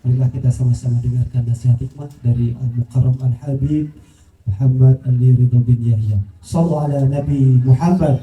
Marilah kita sama-sama dengarkan nasihat hikmah dari Al-Mukarram Al-Habib Muhammad Ali Ridha bin Yahya. Shallu ala Nabi Muhammad.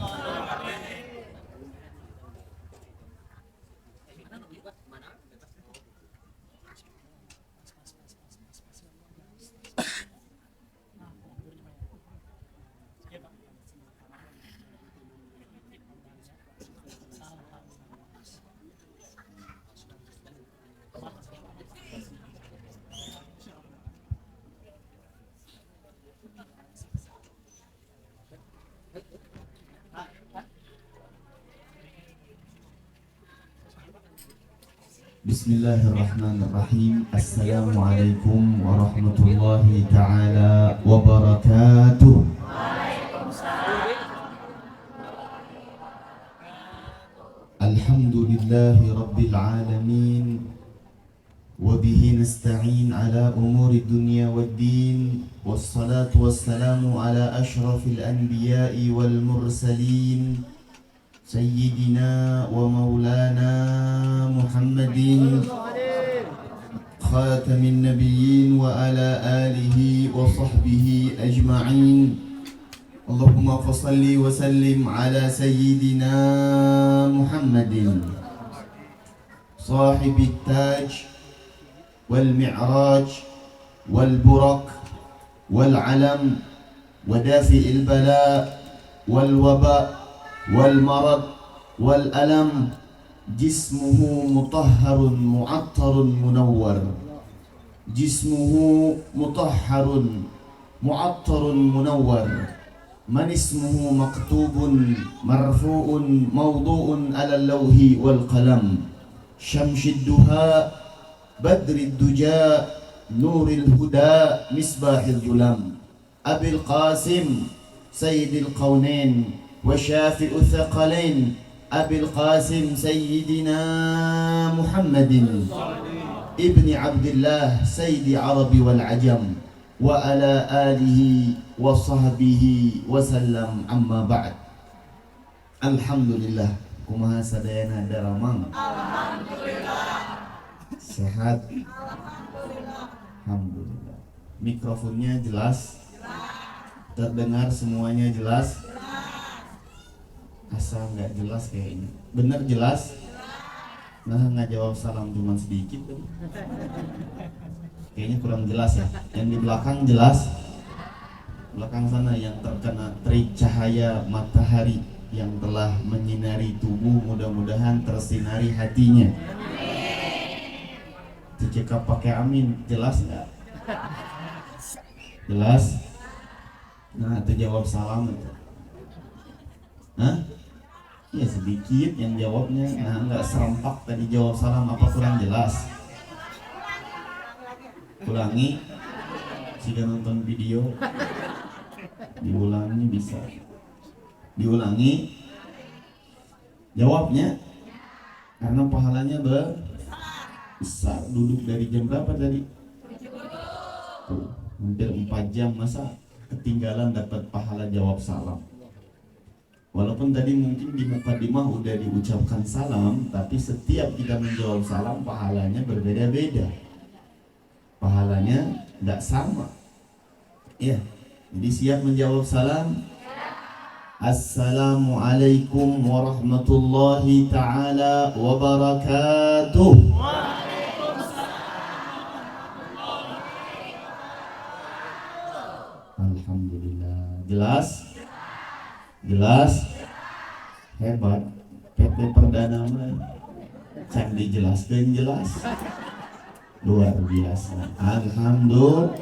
Bismillahirrahmanirrahim. Assalamualaikum warahmatullahi ta'ala wabarakatuh. Alhamdulillahi rabbil alamin. Wabihi nasta'in ala umuri dunya waddin. Wassalatu wassalamu ala ashrafil anbiya'i wal mursalin Sayyidina wa maulana Muhammadin khatamin nabiyyin wa ala alihi wa sahbihi ajma'in. Allahumma fasalli wa sallim ala Sayyidina Muhammadin sahibit taj wal mi'raj wal burak wal alam wa dafi'il bala wal waba والمرض والألم جسمه مطهر معطر منور جسمه مطهر معطر منور من اسمه مكتوب مرفوع موضوع على اللوح والقلم شمس الدهاء بدر الدجاء نور الهدى مصباح الظلام أبي القاسم سيد القونين وشافئ الثقلين أبي القاسم سيدنا محمد ابن عبد الله سيد عرب والعجم وعلى آله وصحبه وسلم أما بعد. Alhamdulillah, kumaha sadayana daramang. Alhamdulillah. Sehat. Alhamdulillah. Mikrofonnya jelas. Terdengar semuanya jelas. Asal nggak jelas kayaknya. Bener jelas? Nah, nggak jawab salam cuma sedikit tuh. Kayaknya kurang jelas ya. Yang di belakang jelas. Belakang sana yang terkena terik cahaya matahari yang telah menyinari tubuh, mudah-mudahan tersinari hatinya. Dicekap pakai amin, jelas nggak? Jelas? Nah, itu jawab salam itu. Hah? Ya sedikit yang jawabnya, nah nggak serempak tadi jawab salam, apa kurang jelas? Ulangi, jika nonton video, diulangi bisa, diulangi, jawabnya, karena pahalanya besar. Duduk dari jam berapa tadi? Tuh, hampir 4 jam, masa ketinggalan dapat pahala jawab salam? Walaupun tadi mungkin di mukadimah udah diucapkan salam, tapi setiap kita menjawab salam pahalanya berbeda-beda. Pahalanya tidak sama. Ya, jadi siap menjawab salam? Assalamualaikum warahmatullahi ta'ala wabarakatuh. Alhamdulillah. Jelas? Jelas? Hebat. PT Perdana can dijelaskan jelas. Luar biasa. Alhamdulillah.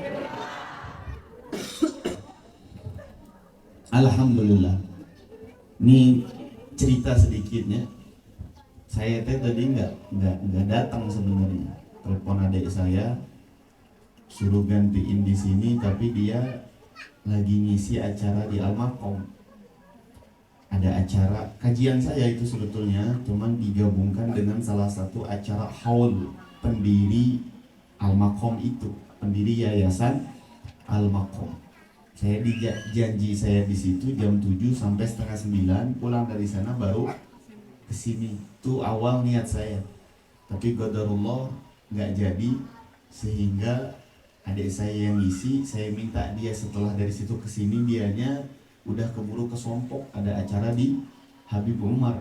Alhamdulillah. Ini cerita sedikitnya. Saya tadi nggak datang sebenarnya. Telepon adik saya suruh gantiin di sini, tapi dia lagi ngisi acara di Al-Maqam. Ada acara kajian saya itu sebetulnya cuman digabungkan dengan salah satu acara haul pendiri Al-Maqam itu, pendiri yayasan Al-Maqam. Saya janji saya di situ jam 7 sampai setengah 9, pulang dari sana baru ke sini. Itu awal niat saya. Tapi qadarullah nggak jadi. Sehingga adik saya yang ngisi, saya minta dia setelah dari situ ke sini, dianya udah keburu ke Sompok, ada acara di Habib Umar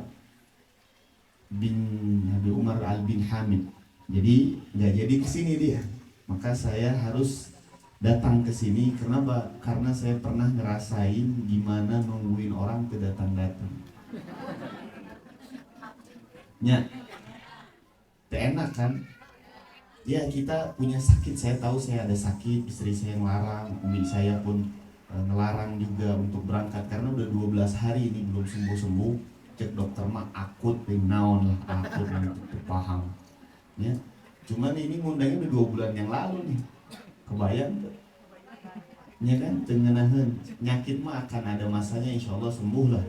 Al bin Hamid. Jadi nggak jadi ke sini dia. Maka saya harus datang ke sini. Kenapa? Karena saya pernah ngerasain gimana nungguin orang ke datang-datang. Ya, enak kan? Ya, kita punya sakit. Saya tahu saya ada sakit, istri saya ngelarang, umi saya pun ngelarang juga untuk berangkat karena udah 12 hari ini belum sembuh-sembuh. Cek dokter mah akut, naon lah, akut yang paham. Ya, cuman ini ngundangnya udah 2 bulan yang lalu nih. Kebayang tuh? Ya kan, tengenahan nyakit mah akan ada masanya, insya Allah sembuh lah.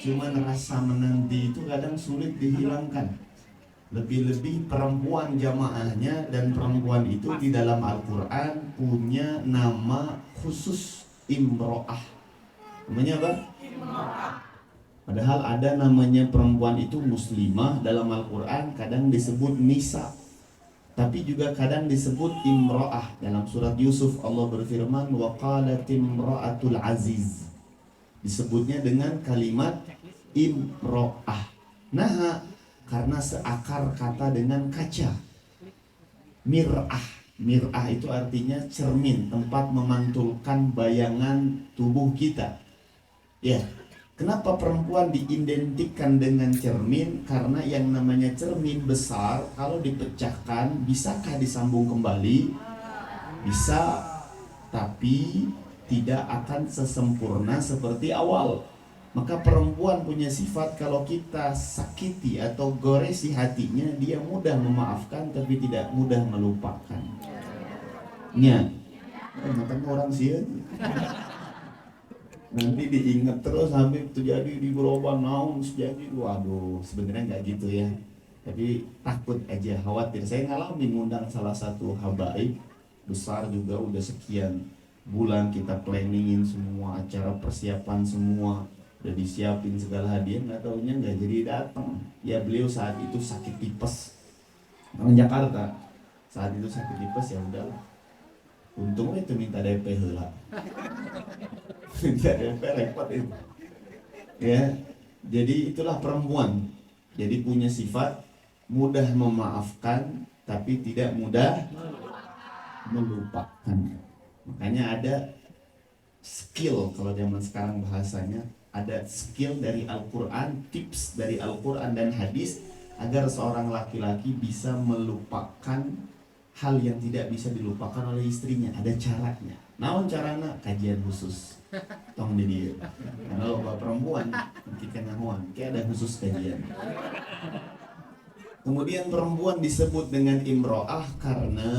Cuman rasa menanti itu kadang sulit dihilangkan. Lebih-lebih perempuan jamaahnya, dan perempuan itu di dalam Al-Quran punya nama khusus, imro'ah. Namanya apa? Imro'ah. Padahal ada namanya perempuan itu muslimah, dalam Al-Quran kadang disebut nisa, tapi juga kadang disebut imro'ah. Dalam surat Yusuf Allah berfirman, wa qalat imro'atul aziz, disebutnya dengan kalimat imro'ah. Nah, karena seakar kata dengan kaca. Mir'ah, mir'ah itu artinya cermin, tempat memantulkan bayangan tubuh kita. Ya, kenapa perempuan diidentikan dengan cermin? Karena yang namanya cermin besar, kalau dipecahkan, bisakah disambung kembali? Bisa, tapi tidak akan sesempurna seperti awal. Maka perempuan punya sifat, kalau kita sakiti atau goresi hatinya, dia mudah memaafkan tapi tidak mudah melupakan. Nya, makan orang sih. Nanti diingat terus sampai terjadi di gerobak naun sejadi. Waduh, sebenarnya nggak gitu ya. Tapi takut aja, khawatir. Saya ngalamin ngundang salah satu habaib besar juga, udah sekian bulan kita planningin semua acara, persiapan semua, udah disiapin segala hadiah, nggak taunya nggak jadi datang. Ya beliau saat itu sakit tipes, orang Jakarta. Saat itu sakit tipes, ya udahlah. Untungnya itu minta DP heula. Minta DP repot itu. Ya, jadi itulah perempuan. Jadi punya sifat mudah memaafkan tapi tidak mudah melupakan. Makanya ada skill, kalau zaman sekarang bahasanya, ada skill dari Al-Quran, tips dari Al-Quran dan hadis agar seorang laki-laki bisa melupakan hal yang tidak bisa dilupakan oleh istrinya. Ada caranya. Naon carana? Kajian khusus. Tong di dia. Karena lo perempuan, kita nahuan, kayak ada khusus kajian. Kemudian perempuan disebut dengan imro'ah karena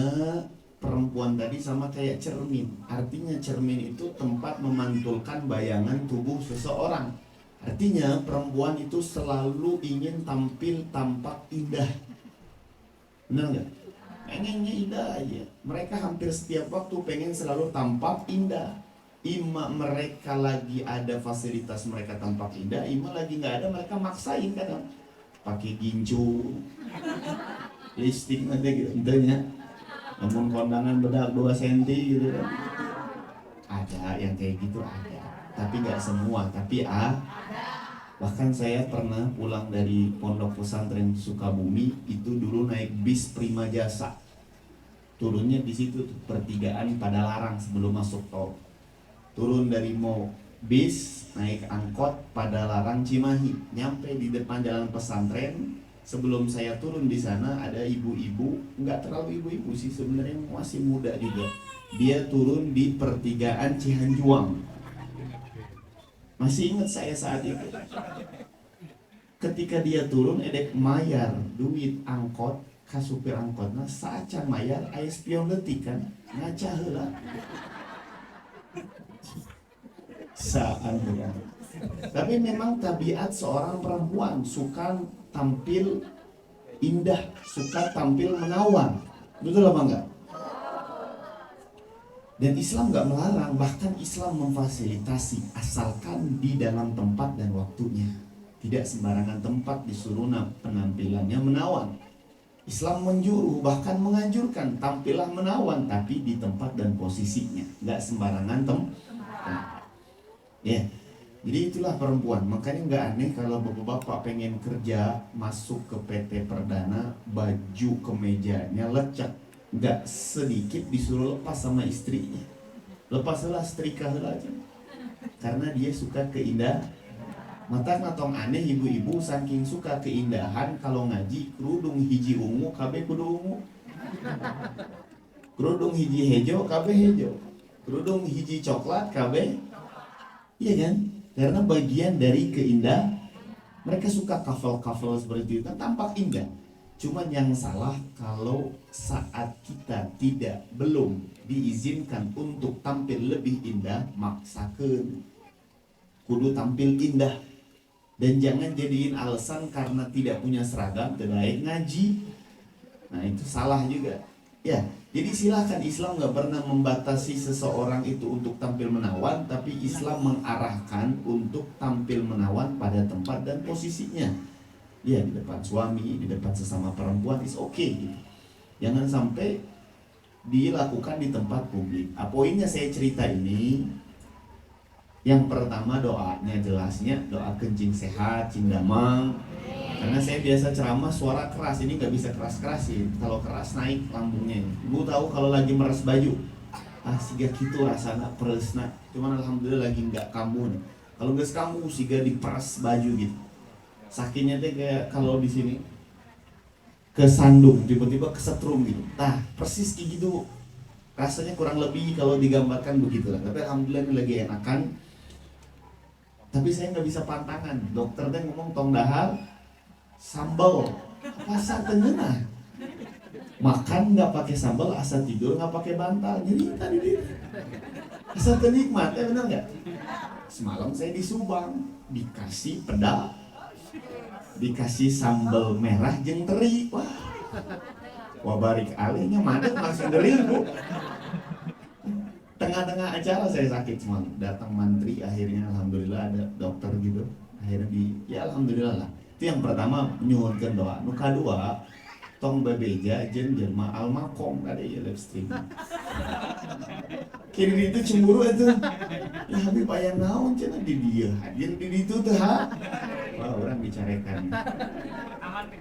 perempuan tadi sama kayak cermin. Artinya cermin itu tempat memantulkan bayangan tubuh seseorang. Artinya perempuan itu selalu ingin tampil tampak indah. Benar nggak? Pengennya indah aja. Mereka hampir setiap waktu pengen selalu tampak indah. Ima mereka lagi ada fasilitas mereka tampak indah, ima lagi nggak ada mereka maksain kadang. Pakai gincu, lipstick nanti gitu, intinya. Namun kondangan bedak 2 cm gitu kan. Ada yang kayak gitu, ada. Tapi nggak semua, tapi bahkan saya pernah pulang dari pondok pesantren Sukabumi, itu dulu naik bis Prima Jasa. Turunnya di situ pertigaan pada larang sebelum masuk tol. Turun dari mau bis, naik angkot pada larang Cimahi, nyampe di depan jalan pesantren. Sebelum saya turun di sana ada ibu-ibu, nggak terlalu ibu-ibu sih sebenarnya, masih muda juga. Dia turun di pertigaan Cihanjuang. Masih ingat saya saat itu. Ketika dia turun, edek mayar duit angkot, ka supir angkotna sacan mayar, aya spion leutik kan, ngaca heula. Saan ya. Tapi memang tabiat seorang perempuan suka tampil indah, suka tampil menawan. Betul apa enggak? Dan Islam enggak melarang, bahkan Islam memfasilitasi asalkan di dalam tempat dan waktunya. Tidak sembarangan tempat disuruh penampilannya menawan. Islam menjuru, bahkan menganjurkan, tampillah menawan tapi di tempat dan posisinya, nggak sembarangan tempat. Ya, jadi itulah perempuan. Makanya nggak aneh kalau bapak-bapak pengen kerja masuk ke PT Perdana, baju kemejanya lecek, nggak sedikit disuruh lepas sama istrinya. Lepaslah setrika aja, karena dia suka keindahan. Mata natong aneh ibu-ibu saking suka keindahan kalau ngaji kerudung hiji ungu kabeh kudu ungu, kerudung hiji hejo kabeh hejo, kerudung hiji coklat kabeh, iya kan? Karena bagian dari keindahan. Mereka suka kafel-kafel seperti itu kan tampak indah. Cuman yang salah kalau saat kita belum diizinkan untuk tampil lebih indah, maksakeun kudu tampil indah. Dan jangan jadiin alasan karena tidak punya seragam tidak ngaji. Nah itu salah juga. Ya, jadi silahkan, Islam nggak pernah membatasi seseorang itu untuk tampil menawan, tapi Islam mengarahkan untuk tampil menawan pada tempat dan posisinya. Ya, di depan suami, di depan sesama perempuan is okay gitu. Jangan sampai dilakukan di tempat publik. Poinnya saya cerita ini. Yang pertama doanya jelasnya doa kencing sehat, cindamang. Karena saya biasa ceramah suara keras, ini nggak bisa keras-kerasin. Kalau keras naik lambungnya. Ibu tahu kalau lagi meres baju, siga gitu rasanya peresna. Cuman alhamdulillah lagi nggak kamu nih. Kalau nggak kamu siga diperes baju gitu. Sakitnya teh kayak kalau di sini kesandung, tiba-tiba kesetrum gitu. Persis kayak gitu. Rasanya kurang lebih kalau digambarkan begitu lah. Tapi alhamdulillah ini lagi enakan. Tapi saya nggak bisa pantangan. Dokter teh ngomong tong dahar sambal, asa tengenah. Makan nggak pakai sambal, asa tidur nggak pakai bantal. Jadi tadi dia asa kenikmat, benar nggak? Semalam saya di Subang dikasih pedak, dikasih sambal merah jeung teri. Wah barik alihnya madep langsung ngeri bu. Tengah-tengah acara saya sakit semalam, datang mantri, akhirnya alhamdulillah ada dokter gitu, akhirnya ya alhamdulillah lah. Itu yang pertama nyuhunkeun doa. Nu kadua tong bebeja jeung jelema almakom kada ya live stream. Kini itu cemburu itu. Ya habis aya naon cenah di dia hadir di ditu teh ha. Wah orang bicarekan.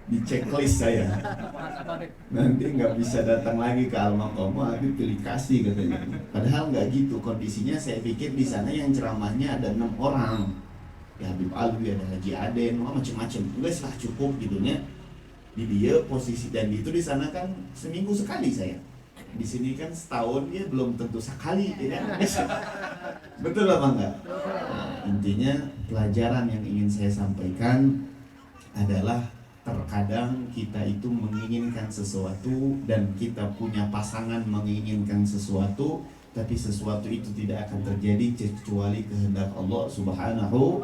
Di checklist saya. Nanti nggak bisa datang lagi ke almakom, habis pilih kasih katanya. Padahal nggak gitu kondisinya. Saya pikir di sana yang ceramahnya ada 6 orang. Ya Habib Alwi, ada Haji Aden, macam-macam. Enggak lah cukup gitunya. Di dia posisi dan itu di sana kan seminggu sekali saya. Di sini kan setahun ya belum tentu sekali, ya kan? Betul apa enggak? Nah, intinya pelajaran yang ingin saya sampaikan adalah terkadang kita itu menginginkan sesuatu dan kita punya pasangan menginginkan sesuatu, tapi sesuatu itu tidak akan terjadi kecuali kehendak Allah Subhanahu.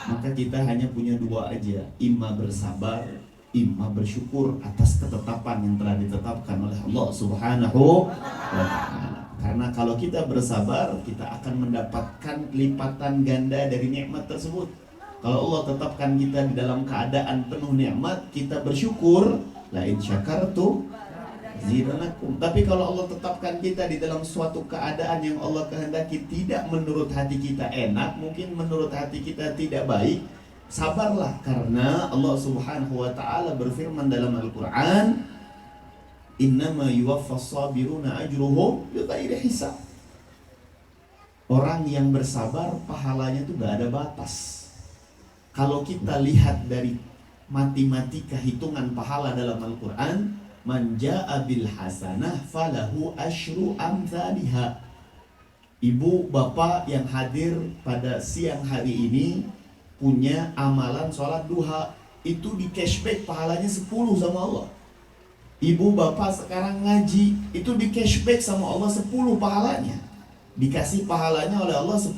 Maka kita hanya punya dua aja, imma bersabar, imma bersyukur atas ketetapan yang telah ditetapkan oleh Allah Subhanahu wa ta'ala. Karena kalau kita bersabar, kita akan mendapatkan lipatan ganda dari nikmat tersebut. Kalau Allah tetapkan kita di dalam keadaan penuh nikmat, kita bersyukur, la in syakartum zidanakum. Tapi kalau Allah tetapkan kita di dalam suatu keadaan yang Allah kehendaki tidak menurut hati kita enak, mungkin menurut hati kita tidak baik, sabarlah, karena Allah Subhanahu wa ta'ala berfirman dalam Al-Qur'an, innama yuwaffas sabiruna ajruhum bighairi hisab. Orang yang bersabar pahalanya itu gak ada batas. Kalau kita lihat dari matematika hitungan pahala dalam Al-Quran, man ja'a bil hasanah falahu asyru amthaliha. Ibu bapak yang hadir pada siang hari ini punya amalan sholat duha, itu di cashback pahalanya 10 sama Allah. Ibu bapak sekarang ngaji, itu di cashback sama Allah 10 pahalanya. Dikasih pahalanya oleh Allah 10.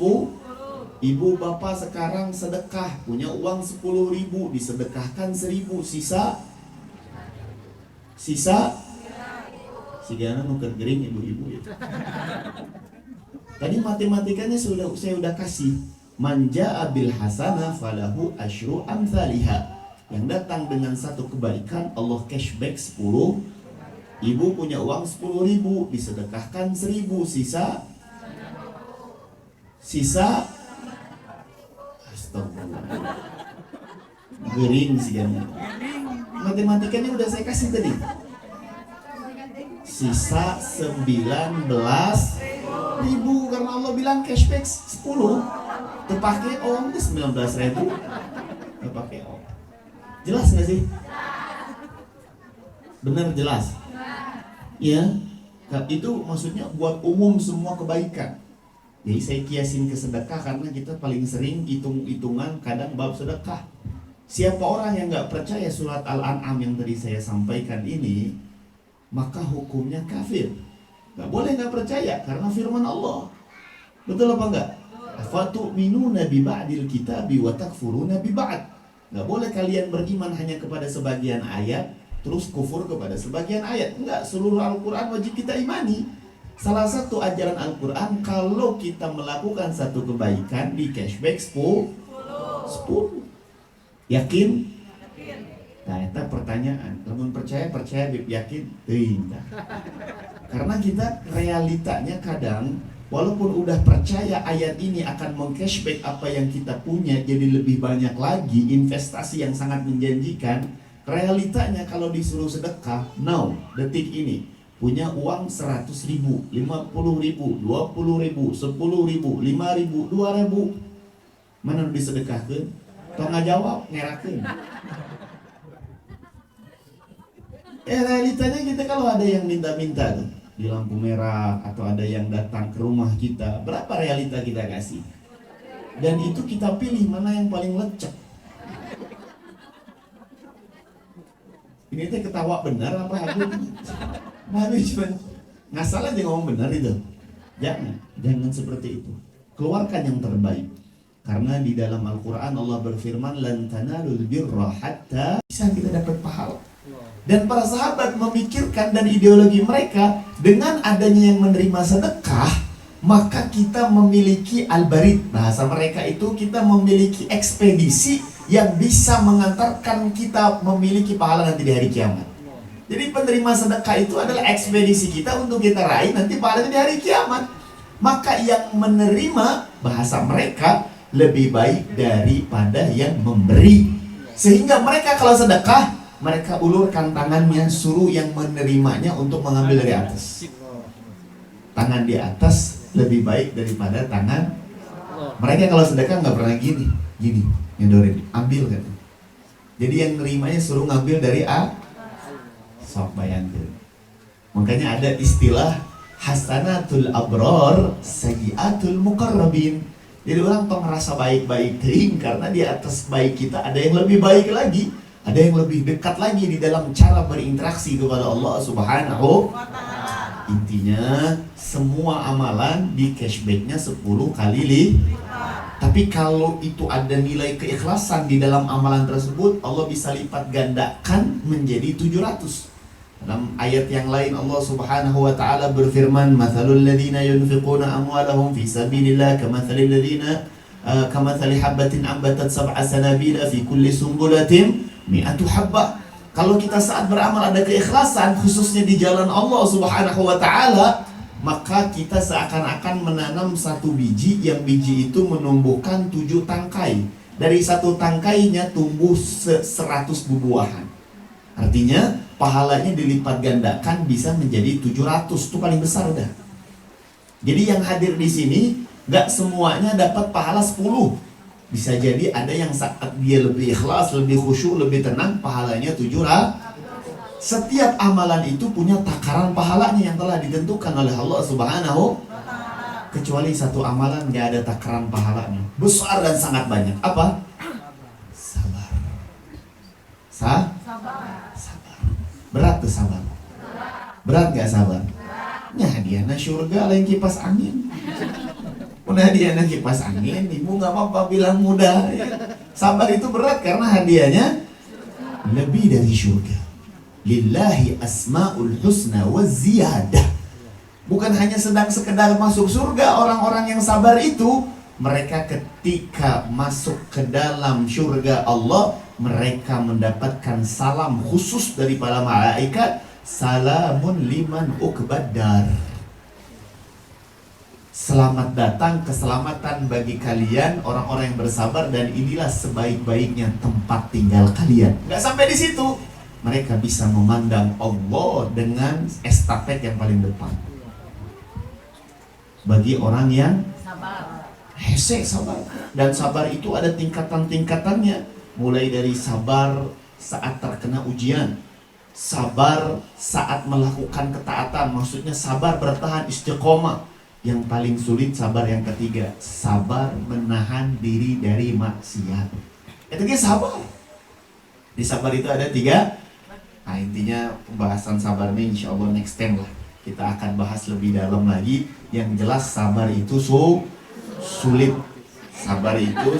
Ibu bapak sekarang sedekah, punya uang 10.000, disedekahkan 1.000, sisa sigana nuker gering ibu-ibu itu. Tadi matematikanya saya udah kasih. Manja abil hasanah falahu asyru amthaliha. Yang datang dengan satu kebaikan Allah cashback 10. Ibu punya uang 10.000, disedekahkan 1.000, sisa astagfirullah. Gering sih kan. Matematikanya udah saya kasih tadi. Sisa 19.000 karena Allah bilang cashback 10. Terpakai om itu 19.000. Terpakai om. Jelas nggak sih? Benar jelas. Ya, itu maksudnya buat umum semua kebaikan. Jadi saya kiasin ke sedekah karena kita paling sering hitung-hitungan kadang bab sedekah. Siapa orang yang nggak percaya surat Al-An'am yang tadi saya sampaikan ini, maka hukumnya kafir. Nggak boleh nggak percaya karena firman Allah. Betul apa enggak? Fatu'minuna bi ba'dil kitabi wa takfuruna bi ba'd. Nggak boleh kalian beriman hanya kepada sebagian ayat terus kufur kepada sebagian ayat. Enggak, seluruh Al-Quran wajib kita imani. Salah satu ajaran Al-Quran, kalau kita melakukan satu kebaikan di cashback 10. Yakin? Nah, itu pertanyaan. Namun percaya yakin? Tidak. Karena kita realitanya kadang walaupun udah percaya ayat ini akan meng-cashback apa yang kita punya jadi lebih banyak lagi, investasi yang sangat menjanjikan. Realitanya kalau disuruh sedekah, now, detik ini punya uang 100.000, 50.000, 20.000, 10.000, 5.000, 2.000, mana disedekahkan? Tong ngajawab, ngerakeun. Realitanya kita kalau ada yang minta-minta tuh di lampu merah atau ada yang datang ke rumah kita, berapa realita kita kasih? Dan itu kita pilih mana yang paling lecek. Ini teh ketawa benar apa aku? Nabi cuma ngasal aja ngomong benar itu. Jangan seperti itu. Keluarkan yang terbaik. Karena di dalam Al-Quran Allah berfirman, lan tanalul birra hatta bisa kita dapat pahala. Dan para sahabat memikirkan dan ideologi mereka dengan adanya yang menerima sedekah, maka kita memiliki al-barid. Bahasa mereka itu kita memiliki ekspedisi yang bisa mengantarkan kita memiliki pahala nanti di hari kiamat. Jadi penerima sedekah itu adalah ekspedisi kita untuk kita raih nanti pahalanya di hari kiamat. Maka yang menerima, bahasa mereka, lebih baik daripada yang memberi. Sehingga mereka kalau sedekah, mereka ulurkan tangannya, suruh yang menerimanya untuk mengambil dari atas. Tangan di atas lebih baik daripada tangan. Mereka kalau sedekah nggak pernah gini, nyodorin, ambil kan. Jadi yang nerimanya suruh ngambil dari sok bayangkan. Makanya ada istilah hasanatul abror sayyiatul muqarrabin. Jadi orang tuh ngerasa baik-baik kering karena di atas baik kita ada yang lebih baik lagi, ada yang lebih dekat lagi di dalam cara berinteraksi kepada Allah Subhanahu wa ta'ala. Intinya semua amalan di cashbacknya 10 kali lipat. Tapi kalau itu ada nilai keikhlasan di dalam amalan tersebut, Allah bisa lipat gandakan menjadi 700. Dalam ayat yang lain Allah Subhanahu wa taala berfirman, "Matsalul ladzina yunfiquna amwalahum fi sabilillah kamatsalil ladzina kamatsali habatin ambatat sab'a sanabila fi kulli sumbulatin mi'atu habbah." Kalau kita saat beramal ada keikhlasan khususnya di jalan Allah Subhanahu wa taala, maka kita seakan-akan menanam satu biji, yang biji itu menumbuhkan 7 tangkai. Dari satu tangkainya tumbuh 100 buah-buahan. Artinya pahalanya dilipat gandakan bisa menjadi 700. Itu paling besar udah. Jadi yang hadir di sini gak semuanya dapat pahala 10. Bisa jadi ada yang saat dia lebih ikhlas, lebih khusyuk, lebih tenang, pahalanya 700. Setiap amalan itu punya takaran pahalanya yang telah ditentukan oleh Allah Subhanahu. Kecuali satu amalan gak ada takaran pahalanya, besar dan sangat banyak. Apa? Sabar. Sabar. Berat tuh sabar. Berat gak sabar? Ya hadiahnya surga lain kipas angin. Udah hadiahnya kipas angin, ibu gak apa-apa bilang mudah. Sabar itu berat karena hadiahnya lebih dari surga. Lillahi asma'ul husna wa ziyadah. Bukan hanya sedang sekedar masuk surga. Orang-orang yang sabar itu, mereka ketika masuk ke dalam surga Allah, mereka mendapatkan salam khusus dari para malaikat, salamun liman ukbadar. Selamat datang, keselamatan bagi kalian orang-orang yang bersabar, dan inilah sebaik-baiknya tempat tinggal kalian. Nggak sampai di situ, mereka bisa memandang Allah dengan estafet yang paling depan. Bagi orang yang sabar. Dan sabar itu ada tingkatan-tingkatannya. Mulai dari sabar saat terkena ujian, sabar saat melakukan ketaatan, maksudnya sabar bertahan istiqomah. Yang paling sulit sabar yang ketiga, sabar menahan diri dari maksiat. Itu dia sabar. Di sabar itu ada 3. Nah, intinya pembahasan sabar ini insya Allah next time lah. Kita akan bahas lebih dalam lagi. Yang jelas sabar itu sulit. Sabar itu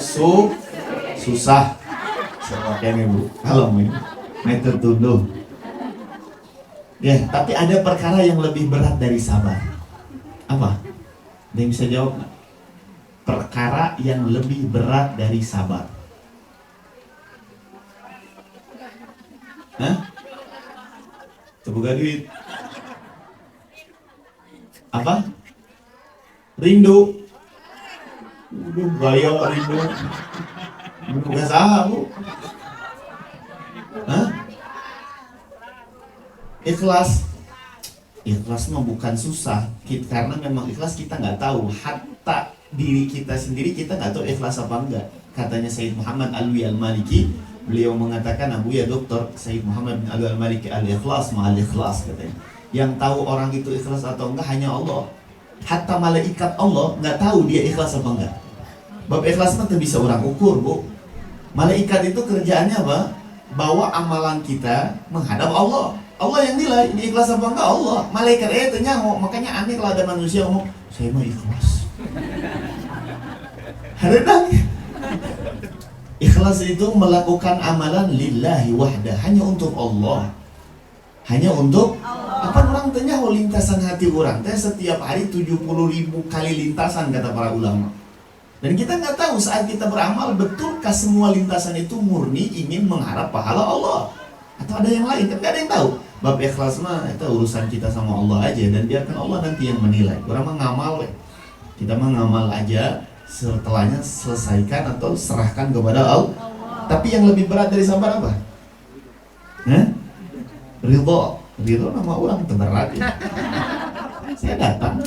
susah. Semakin ibu. Halo ini. Meter tunduh. Ya, tapi ada perkara yang lebih berat dari sabar. Apa? Ada yang bisa jawab nggak? Perkara yang lebih berat dari sabar. Hah? Terbuka duit. Apa? Rindu. Udah gaya rindu. Bukan salah bu. Hah? Ikhlas. Ikhlas mah bukan susah, karena memang ikhlas kita nggak tahu. Hatta diri kita sendiri kita nggak tahu ikhlas apa enggak. Katanya Sayyid Muhammad Alwi Al-Maliki, beliau mengatakan, Abu ya Doktor Sayyid Muhammad bin Alwi Al-Maliki, al-ikhlas ma'al ikhlas katanya. Yang tahu orang itu ikhlas atau enggak hanya Allah. Hatta malaikat Allah nggak tahu dia ikhlas apa enggak. Bab ikhlas mah tuh bisa orang ukur bu. Malaikat itu kerjaannya apa? Bawa amalan kita menghadap Allah. Allah yang nilai, ini ikhlas apa enggak Allah. Malaikat itu nyaho, makanya aneh kalau ada manusia ngomong, saya mah ikhlas. Haredang. Ikhlas itu melakukan amalan lillahi wahda, hanya untuk Allah. Hanya untuk apa orang tanya lintasan hati orang teh setiap hari 70.000 kali lintasan kata para ulama. Dan kita nggak tahu saat kita beramal betulkah semua lintasan itu murni ingin mengharap pahala Allah atau ada yang lain, kan nggak ada yang tahu. Bab ikhlas mah itu urusan kita sama Allah aja, dan biarkan Allah nanti yang menilai. Orang mah ngamal, kita mah ngamal aja, setelahnya selesaikan atau serahkan kepada Allah. Tapi yang lebih berat dari sabar apa? Ridho nama orang terberat. Saya datang.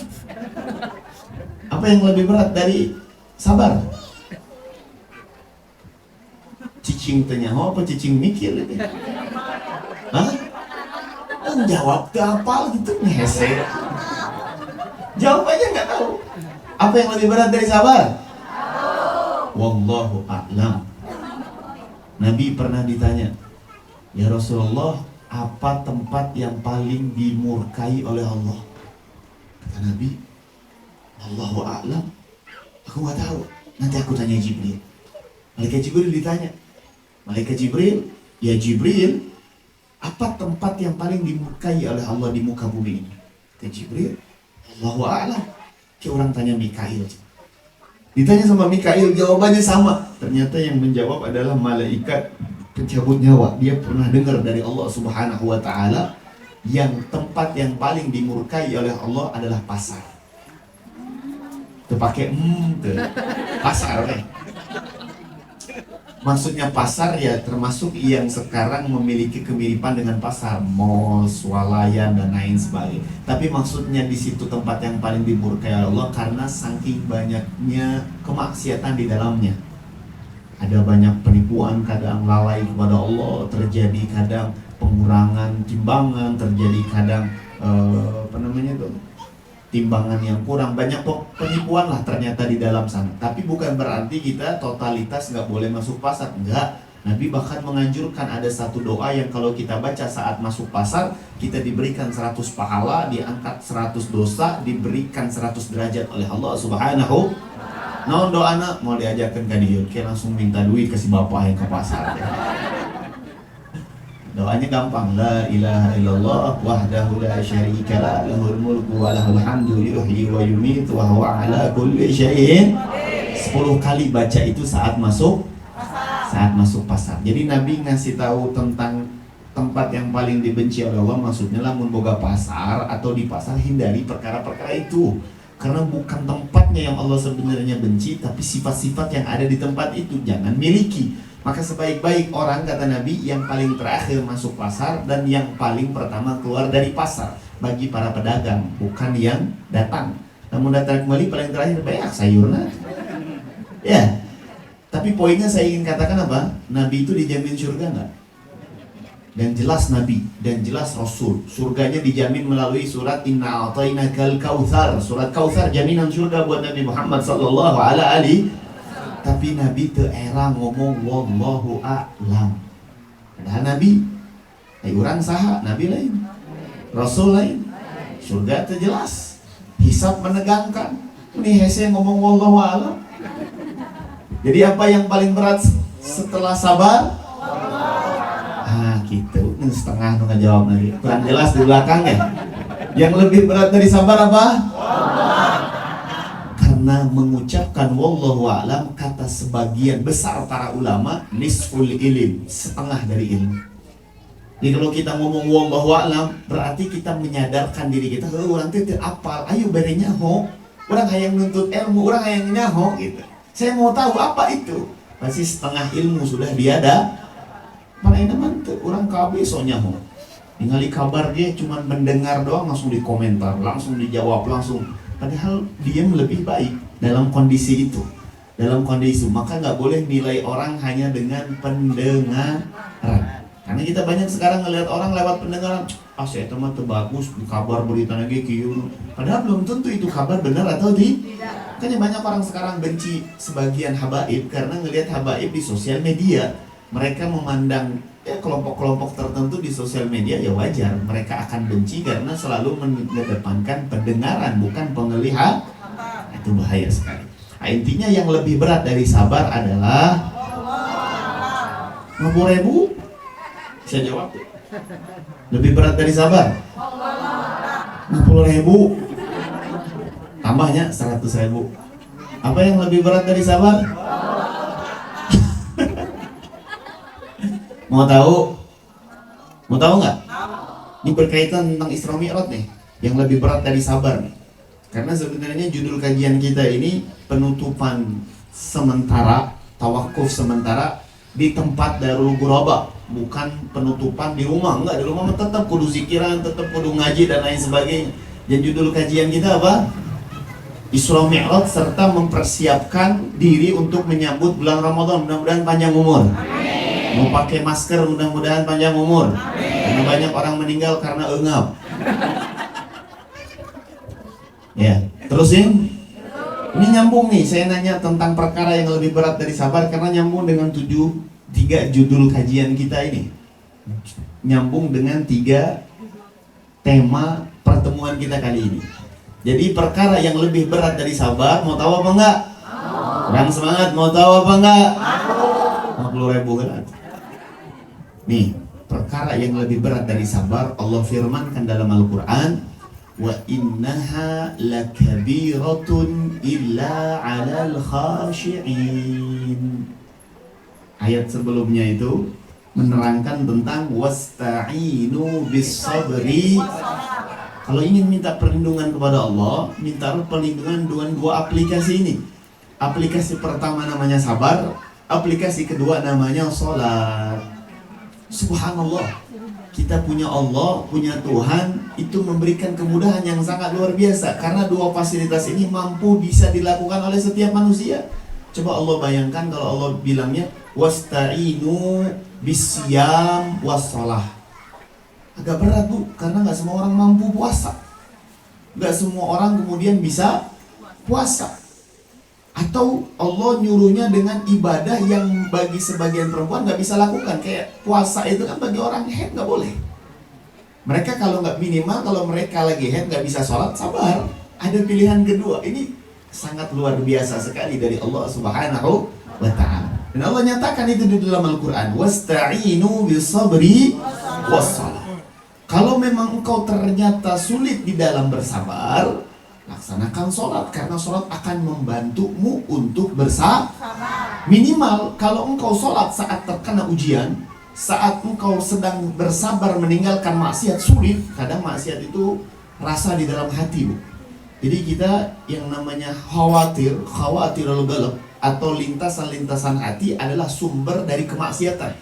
Apa yang lebih berat dari sabar? Cicing tanya, apa cicing mikir ini? Hah? Jawab ke apa gitu ngese. Jawab aja nggak tahu. Apa yang lebih berat dari sabar? Wallahu a'lam. Nabi pernah ditanya, ya Rasulullah, apa tempat yang paling dimurkai oleh Allah? Kata Nabi, Allahu a'lam. Aku nggak tahu. Nanti aku tanya Jibril. Malaikat Jibril ditanya, Malaikat Jibril, ya Jibril, apa tempat yang paling dimurkai oleh Allah di muka bumi ini? Kata Jibril, Allahu a'lam. Kayak orang tanya Mikail. Ditanya sama Mikail, jawabannya sama. Ternyata yang menjawab adalah malaikat pencabut nyawa. Dia pernah dengar dari Allah Subhanahu wa taala yang tempat yang paling dimurkai oleh Allah adalah pasar. Itu pakai pasar deh. Maksudnya pasar ya termasuk yang sekarang memiliki kemiripan dengan pasar, mall, swalayan dan lain sebagainya. Tapi maksudnya di situ tempat yang paling dimurkai Allah karena saking banyaknya kemaksiatan di dalamnya. Ada banyak penipuan, kadang lalai kepada Allah, terjadi kadang pengurangan timbangan, terjadi kadang timbangan yang kurang, banyak penipuan lah ternyata di dalam sana. Tapi bukan berarti kita totalitas nggak boleh masuk pasar, enggak. Nabi bahkan menganjurkan ada satu doa yang kalau kita baca saat masuk pasar, kita diberikan 100 pahala, diangkat 100 dosa, diberikan 100 derajat oleh Allah Subhanahu. Nah doa anak mau diajarkan ke dia, kayak langsung minta duit kasih bapak yang ke pasar. Doanya gampang, la ilaha illallah wahdahu la syarika lah, lahul mulku wa lahul hamdu yuhyi wa yumitu wa huwa ala kulli syai'in. 10 kali baca itu saat masuk saat masuk pasar. Jadi Nabi ngasih tahu tentang tempat yang paling dibenci oleh Allah, maksudnya lamun boga pasar atau di pasar hindari perkara-perkara itu. Karena bukan tempatnya yang Allah sebenarnya benci, tapi sifat-sifat yang ada di tempat itu jangan miliki. Maka sebaik-baik orang, kata Nabi, yang paling terakhir masuk pasar dan yang paling pertama keluar dari pasar bagi para pedagang, bukan yang datang. Namun datang kembali paling terakhir banyak sayurnya. Ya. Tapi poinnya saya ingin katakan apa? Nabi itu dijamin surga nggak? Dan jelas Nabi dan jelas Rasul, surganya dijamin melalui surat Inna a'tainakal kautsar. Surat Kautsar jaminan surga buat Nabi Muhammad sallallahu alaihi. Tapi Nabi teera ngomong wallahu a'lam. Padahal Nabi orang saha, Nabi lain, Rasul lain. Surga terjelas, hisab menegangkan. Ini hese ngomong wallahu a'lam. Jadi apa yang paling berat setelah sabar? Gitu, ini setengah tuh ngejawab lagi. Kurang jelas di belakang ya. Yang lebih berat dari sabar apa? Karena mengucapkan wallahu a'lam, kata sebagian besar para ulama, nisful ilim, setengah dari ilmu. Jadi kalau kita ngomong wallahu a'lam, berarti kita menyadarkan diri kita, orang itu apal, ayo berenya ho, orang hayang nuntut ilmu, orang hayang nyaho gitu. Saya mau tahu apa itu. Pasti setengah ilmu sudah dia ada. Mana ini mantu, orang KB soalnya ho. Ningali kabar dia cuma mendengar doang langsung dikomentar, langsung dijawab langsung. Padahal diam lebih baik dalam kondisi itu. Dalam kondisi itu, maka nggak boleh nilai orang hanya dengan pendengaran. Karena kita banyak sekarang ngelihat orang lewat pendengaran. Saya teman tuh bagus, kabar berita lagi kieu. Padahal belum tentu itu kabar benar atau tidak. Makanya banyak orang sekarang benci sebagian habaib karena ngelihat habaib di sosial media. Mereka memandang kelompok-kelompok tertentu di sosial media, ya wajar mereka akan benci karena selalu mengedepankan pendengaran bukan penglihatan. Itu bahaya sekali. Nah, intinya yang lebih berat dari sabar adalah 50.000. Saya jawab. Lebih berat dari sabar 60.000. Tambahnya 100.000. Apa yang lebih berat dari sabar? Mau tahu? Mau tahu nggak? Ini berkaitan tentang Isra Mi'raj nih, yang lebih berat dari sabar nih. Karena sebenarnya judul kajian kita ini penutupan sementara, tawakuf sementara di tempat Darul Ghuraba, bukan penutupan di rumah. Enggak, di rumah tetap kudu zikiran, tetap kudu ngaji dan lain sebagainya. Dan judul kajian kita apa? Isra Mi'raj serta mempersiapkan diri untuk menyambut bulan Ramadan. Mudah-mudahan panjang umur. Mau pakai masker, mudah-mudahan panjang umur. Karena banyak orang meninggal karena engap. Ya, terusin. Ini nyambung nih, saya nanya tentang perkara yang lebih berat dari sabar karena nyambung dengan 3 judul kajian kita ini. Nyambung dengan 3 tema pertemuan kita kali ini. Jadi perkara yang lebih berat dari sabar, mau tahu apa enggak? Kurang semangat, mau tahu apa enggak? 50.000 kan? Nih, perkara yang lebih berat dari sabar, Allah firmankan dalam Al-Quran, wa innaha lakabiratun illa 'alal khashi'in. Ayat sebelumnya itu menerangkan tentang wasta'inu bis sabri. Kalau ingin minta perlindungan kepada Allah, minta perlindungan dengan 2 aplikasi ini. Aplikasi pertama namanya sabar, aplikasi kedua namanya sholat. Subhanallah, kita punya Allah, punya Tuhan, itu memberikan kemudahan yang sangat luar biasa. Karena 2 fasilitas ini mampu bisa dilakukan oleh setiap manusia. Coba Allah bayangkan kalau Allah bilangnya wasta'inu bisyam wassalah. Agak berat bu, karena gak semua orang mampu puasa. Gak semua orang kemudian bisa puasa. Atau Allah nyuruhnya dengan ibadah yang bagi sebagian perempuan gak bisa lakukan. Kayak puasa itu kan bagi orang haid gak boleh. Mereka kalau gak minimal, kalau mereka lagi haid gak bisa sholat, sabar. Ada pilihan kedua. Ini sangat luar biasa sekali dari Allah Subhanahu wa ta'ala. Dan Allah nyatakan itu di dalam Al-Quran, wasta'inu bisabri wassalah. Kalau memang engkau ternyata sulit di dalam bersabar, laksanakan sholat, karena sholat akan membantumu untuk bersabar. Minimal kalau engkau sholat saat terkena ujian, saat engkau sedang bersabar meninggalkan maksiat, sulit. Kadang maksiat itu rasa di dalam hati, Bu. Jadi kita yang namanya khawatirul qalb atau lintasan-lintasan hati adalah sumber dari kemaksiatan.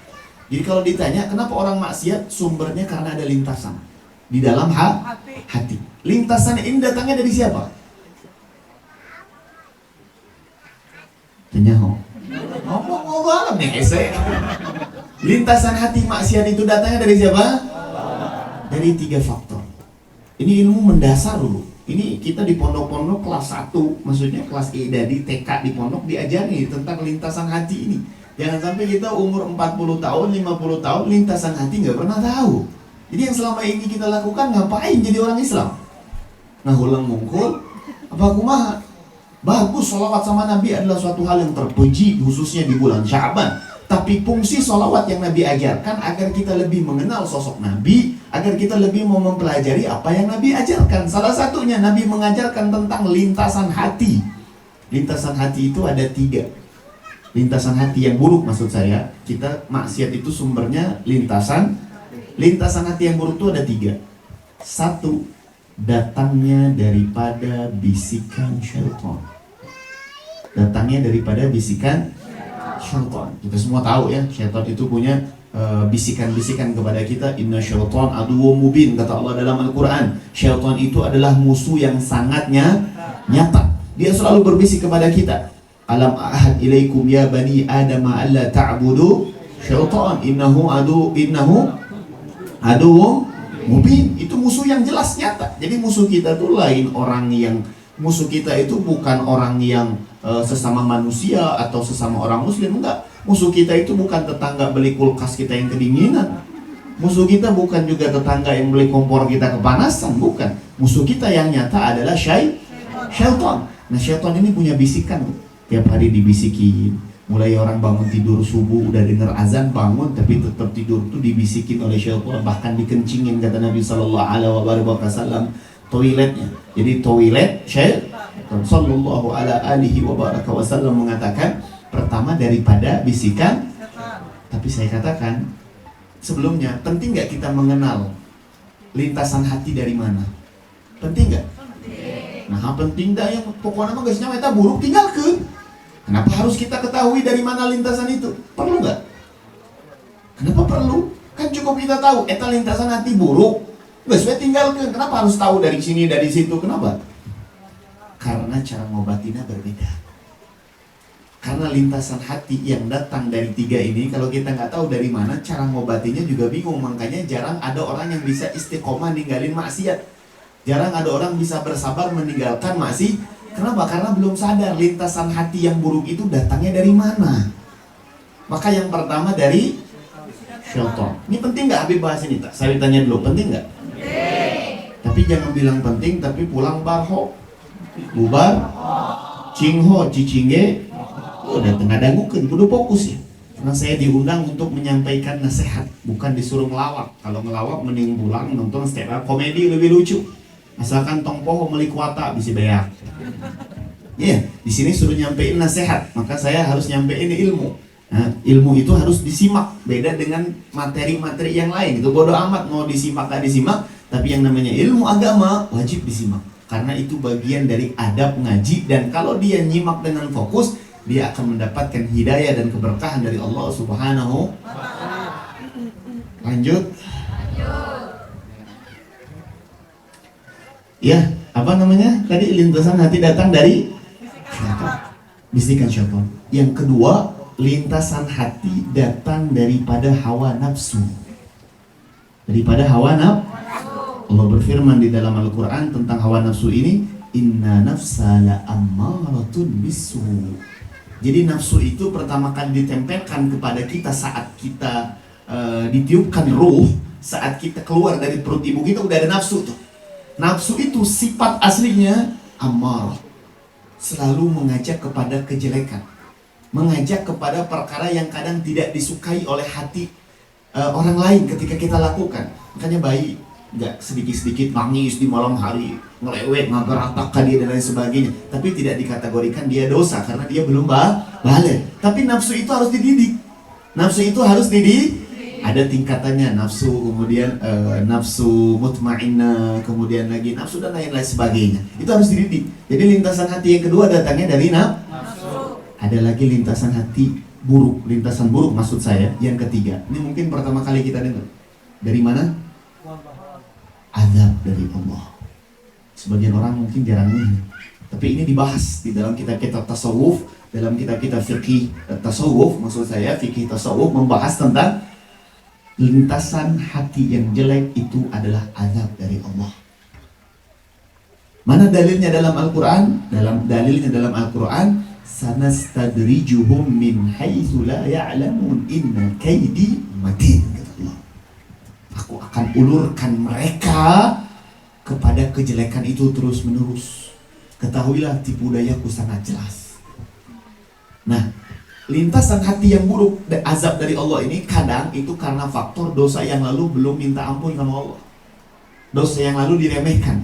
Jadi kalau ditanya kenapa orang maksiat, sumbernya karena ada lintasan di dalam hati. Lintasan ini datangnya dari siapa? Tenyaho. Ngomong alam nih ese. Lintasan hati maksiat itu datangnya dari siapa? Dari 3 faktor. Ini ilmu mendasar dulu. Ini kita di pondok-pondok kelas 1, maksudnya kelas di TK di pondok diajari tentang lintasan hati ini. Jangan sampai kita umur 40 tahun, 50 tahun lintasan hati nggak pernah tahu. Jadi yang selama ini kita lakukan ngapain jadi orang Islam? Nah, ulang mungkul apa kumaha? Bagus, sholawat sama Nabi adalah suatu hal yang terpuji khususnya di bulan Sya'ban. Tapi fungsi sholawat yang Nabi ajarkan agar kita lebih mengenal sosok Nabi, agar kita lebih mau mempelajari apa yang Nabi ajarkan. Salah satunya Nabi mengajarkan tentang lintasan hati. Lintasan hati itu ada 3. Lintasan hati yang buruk maksud saya. Kita maksiat itu sumbernya lintasan. Lintasan hati yang buruk itu ada 3. 1. Datangnya daripada bisikan syaitan. Datangnya daripada bisikan syaitan. Kita semua tahu ya, syaitan itu punya bisikan-bisikan kepada kita. Inna syaitan aduwwum mubin, kata Allah dalam Al-Quran. Syaitan itu adalah musuh yang sangatnya nyata. Dia selalu berbisik kepada kita. Alam ahad ilaikum ya bani Adam alla ta'budu syaitan innahu aduwwum mubin. Itu musuh yang jelas nyata. Jadi musuh kita itu lain orang yang, musuh kita itu bukan orang yang sesama manusia atau sesama orang muslim, enggak. Musuh kita itu bukan tetangga beli kulkas kita yang kedinginan. Musuh kita bukan juga tetangga yang beli kompor kita kepanasan, bukan. Musuh kita yang nyata adalah syaitan. Nah, syaitan ini punya bisikan, tiap hari dibisikin. Mulai orang bangun tidur subuh udah dengar azan bangun, tapi tetap tidur tuh dibisikin oleh syaitan, bahkan dikencingin kata Nabi sallallahu alaihi wasallam toiletnya. Jadi toilet syaitan. Sallallahu alaihi wasallam mengatakan pertama daripada bisikan. Tapi saya katakan sebelumnya, penting nggak kita mengenal lintasan hati dari mana? Penting nggak? Nah, penting dah, yang pokoknya mah geusnya eta buruk tinggalkeun. Kenapa harus kita ketahui dari mana lintasan itu? Perlu nggak? Kenapa perlu? Kan cukup kita tahu, eta lintasan hati buruk, geus we tinggalkeun. Kenapa harus tahu dari sini, dari situ? Kenapa? Karena cara ngobatinnya berbeda. Karena lintasan hati yang datang dari 3 ini, kalau kita nggak tahu dari mana, cara ngobatinya juga bingung. Makanya jarang ada orang yang bisa istiqomah ninggalin maksiat. Jarang ada orang bisa bersabar meninggalkan maksiat. Kenapa? Karena belum sadar lintasan hati yang buruk itu datangnya dari mana. Maka yang pertama dari syaitan. Ini penting nggak Habib bahas ini? Saya tanya dulu, penting nggak? Tapi jangan bilang penting, tapi pulang barho, bubar, cingho, cicingge, udah tengah dangukeun, kudu fokus ya. Karena saya diundang untuk menyampaikan nasihat, bukan disuruh ngelawak. Kalau ngelawak mending pulang nonton stand up komedi lebih lucu. Asalkan tong poho meuli kuata bisa beak. Iya, di sini suruh nyampein nasihat, maka saya harus nyampein ilmu. Nah, ilmu itu harus disimak, beda dengan materi-materi yang lain. Itu bodoh amat mau disimak gak disimak, tapi yang namanya ilmu agama wajib disimak. Karena itu bagian dari adab ngaji, dan kalau dia nyimak dengan fokus, dia akan mendapatkan hidayah dan keberkahan dari Allah Subhanahu. Lanjut. Ya, apa namanya? Tadi lintasan hati datang dari syaitan. Bisikan syaitan. Yang kedua, lintasan hati datang daripada hawa nafsu. Daripada hawa nafsu. Allah berfirman di dalam Al-Quran tentang hawa nafsu ini, inna nafsa la ammaratun bisu. Jadi nafsu itu pertama kali ditempelkan kepada kita saat kita ditiupkan ruh, saat kita keluar dari perut ibu kita udah ada nafsu tuh. Nafsu itu sifat aslinya amarah, selalu mengajak kepada kejelekan, mengajak kepada perkara yang kadang tidak disukai oleh hati orang lain ketika kita lakukan. Makanya bayi nggak sedikit-sedikit nangis di malam hari, ngelewek, ngagar-atakan dia dan lain sebagainya, tapi tidak dikategorikan dia dosa karena dia belum balik. Tapi nafsu itu harus dididik. Nafsu itu harus dididik. Ada tingkatannya, nafsu, kemudian nafsu mutmainnah, kemudian lagi nafsu dan lain-lain sebagainya. Itu harus dididik. Jadi lintasan hati yang kedua datangnya dari nafsu. Ada lagi lintasan hati buruk, lintasan buruk maksud saya yang ketiga. Ini mungkin pertama kali kita dengar. Dari mana? Azab dari Allah. Sebagian orang mungkin jarang ini, tapi ini dibahas di dalam kitab-kitab tasawuf, dalam kitab-kitab fikih tasawuf, maksud saya fikih tasawuf membahas tentang lintasan hati yang jelek itu adalah azab dari Allah. Mana dalilnya dalam Al-Quran? Dalilnya dalam Al-Quran, sanastadrijuhum min haitsu la ya'lamun inna kaidi matin. Aku akan ulurkan mereka kepada kejelekan itu terus menerus. Ketahuilah tipu dayaku sangat jelas. Nah, lintasan hati yang buruk, azab dari Allah ini kadang itu karena faktor dosa yang lalu belum minta ampun sama Allah. Dosa yang lalu diremehkan.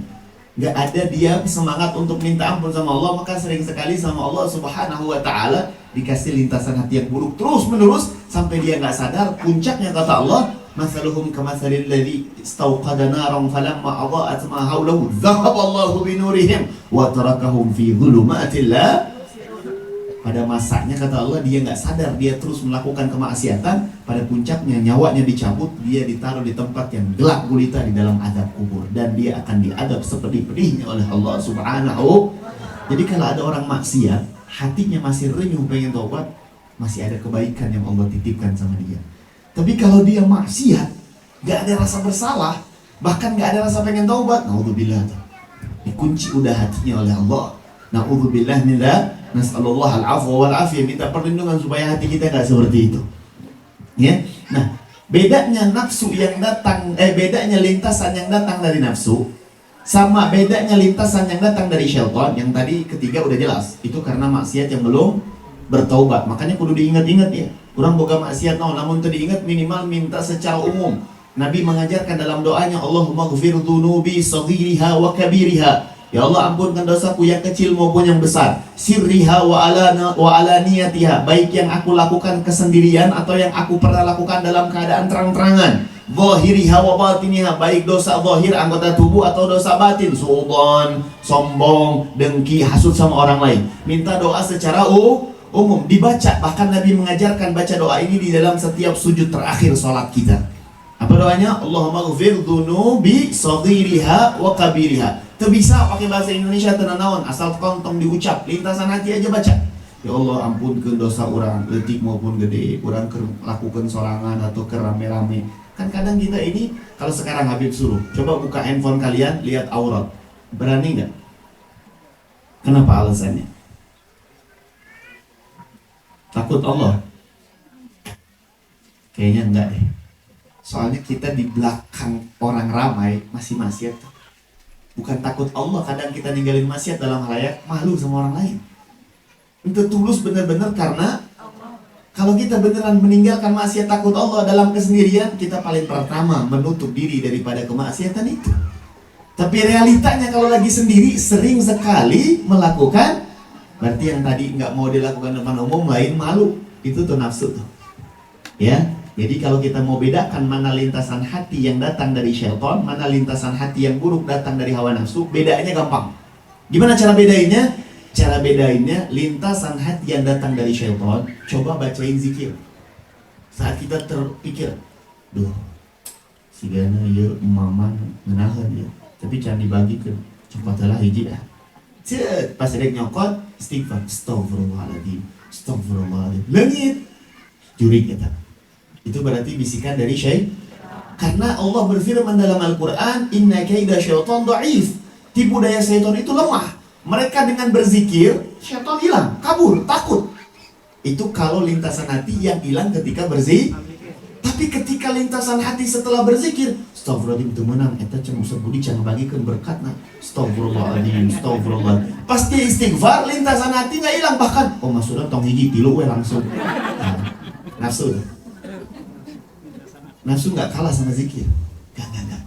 Gak ada dia semangat untuk minta ampun sama Allah, maka sering sekali sama Allah Subhanahu wa ta'ala dikasih lintasan hati yang buruk terus menerus sampai dia gak sadar. Puncaknya kata Allah, masaluhum kamatsalil ladzi istawqada naran falamma adaa'at ma hawlahu dhahaballahu binurihim wa tarakahum fi dhulumatin la. Pada masanya kata Allah dia nggak sadar, dia terus melakukan kemaksiatan. Pada puncaknya nyawanya dicabut, dia ditaruh di tempat yang gelap gulita di dalam azab kubur, dan dia akan diadab sepedih-pedihnya oleh Allah Subhanahu. Jadi kalau ada orang maksiat, hatinya masih renyuh pengen taubat, masih ada kebaikan yang Allah titipkan sama dia. Tapi kalau dia maksiat, gak ada rasa bersalah, bahkan gak ada rasa pengen taubat, naudzubillah, dikunci udah hatinya oleh Allah. Naudzubillah min dzalik, nasallallahu al-afwa wal afiyah, minta perlindungan supaya hati kita gak seperti itu. Ya. Nah, bedanya nafsu yang datang, bedanya lintasan yang datang dari nafsu sama bedanya lintasan yang datang dari syaitan. Yang tadi ketiga udah jelas, itu karena maksiat yang belum bertaubat. Makanya kudu diingat-ingat ya. Kurang boga maksiat namun tadi ingat minimal minta secara umum. Nabi mengajarkan dalam doanya, Allahumma ghfir dhunubi saghiriha wa kabiriha. Ya Allah, ampunkan dosaku yang kecil maupun yang besar, sirriha wa alaniyatiha, baik yang aku lakukan kesendirian atau yang aku pernah lakukan dalam keadaan terang-terangan, zahiriha wa batiniha, baik dosa zahir anggota tubuh atau dosa batin, suudzon, sombong, dengki, hasud sama orang lain. Minta doa secara umum dibaca. Bahkan Nabi mengajarkan baca doa ini di dalam setiap sujud terakhir sholat kita. Apa doanya? Allahumma ghfir dhunubi saghiriha wa kabiriha. Itu bisa pakai bahasa Indonesia tenanawan, asal kontong diucap, lintasan hati aja baca. Ya Allah, ampunkeun dosa orang, leutik maupun gede, orang lakukan sorangan atau kerame-rame. Kan kadang kita ini, kalau sekarang Habib suruh, coba buka handphone kalian, lihat aurat. Berani nggak? Kenapa alasannya? Takut Allah? Kayaknya enggak deh. Soalnya kita di belakang orang ramai masih maksiat. Bukan takut Allah, kadang kita ninggalin maksiat dalam halayak, malu sama orang lain. Itu tulus benar-benar karena kalau kita beneran meninggalkan maksiat takut Allah dalam kesendirian, kita paling pertama menutup diri daripada kemaksiatan itu. Tapi realitanya kalau lagi sendiri sering sekali melakukan. Berarti yang tadi nggak mau dilakukan depan umum, lain malu. Itu tuh nafsu tuh. Ya. Jadi kalau kita mau bedakan mana lintasan hati yang datang dari syaitan, mana lintasan hati yang buruk datang dari hawa nafsu, bedaannya gampang. Gimana cara bedainnya? Cara bedainnya, lintasan hati yang datang dari syaitan, coba bacain zikir. Saat kita terpikir, duh, si gana ya maman menahan ya, tapi jangan dibagikan, cepatlah hiji dah. Cet, pas ada nyokot, istighfar, astagfirullahaladzim, astagfirullahaladzim, langit, jurik kata. Itu berarti bisikan dari syaitan. Karena Allah berfirman dalam Al-Quran, inna kaida syaitan dhaif. Tipu daya syaitan itu lemah. Mereka dengan berzikir, syaitan hilang, kabur, takut. Itu kalau lintasan hati yang hilang ketika berzikir. Tapi ketika lintasan hati setelah berzikir, astagfirullahaladzim itu menang, eta cuma sebudi jangan bagikan berkatna. Astagfirullahaladzim, astagfirullah. Pasti istighfar, lintasan hati nggak hilang, bahkan oh maksudnya tong hiji tilu we langsung. Nah, nafsu. Nafsu nggak kalah sama zikir. Nggak.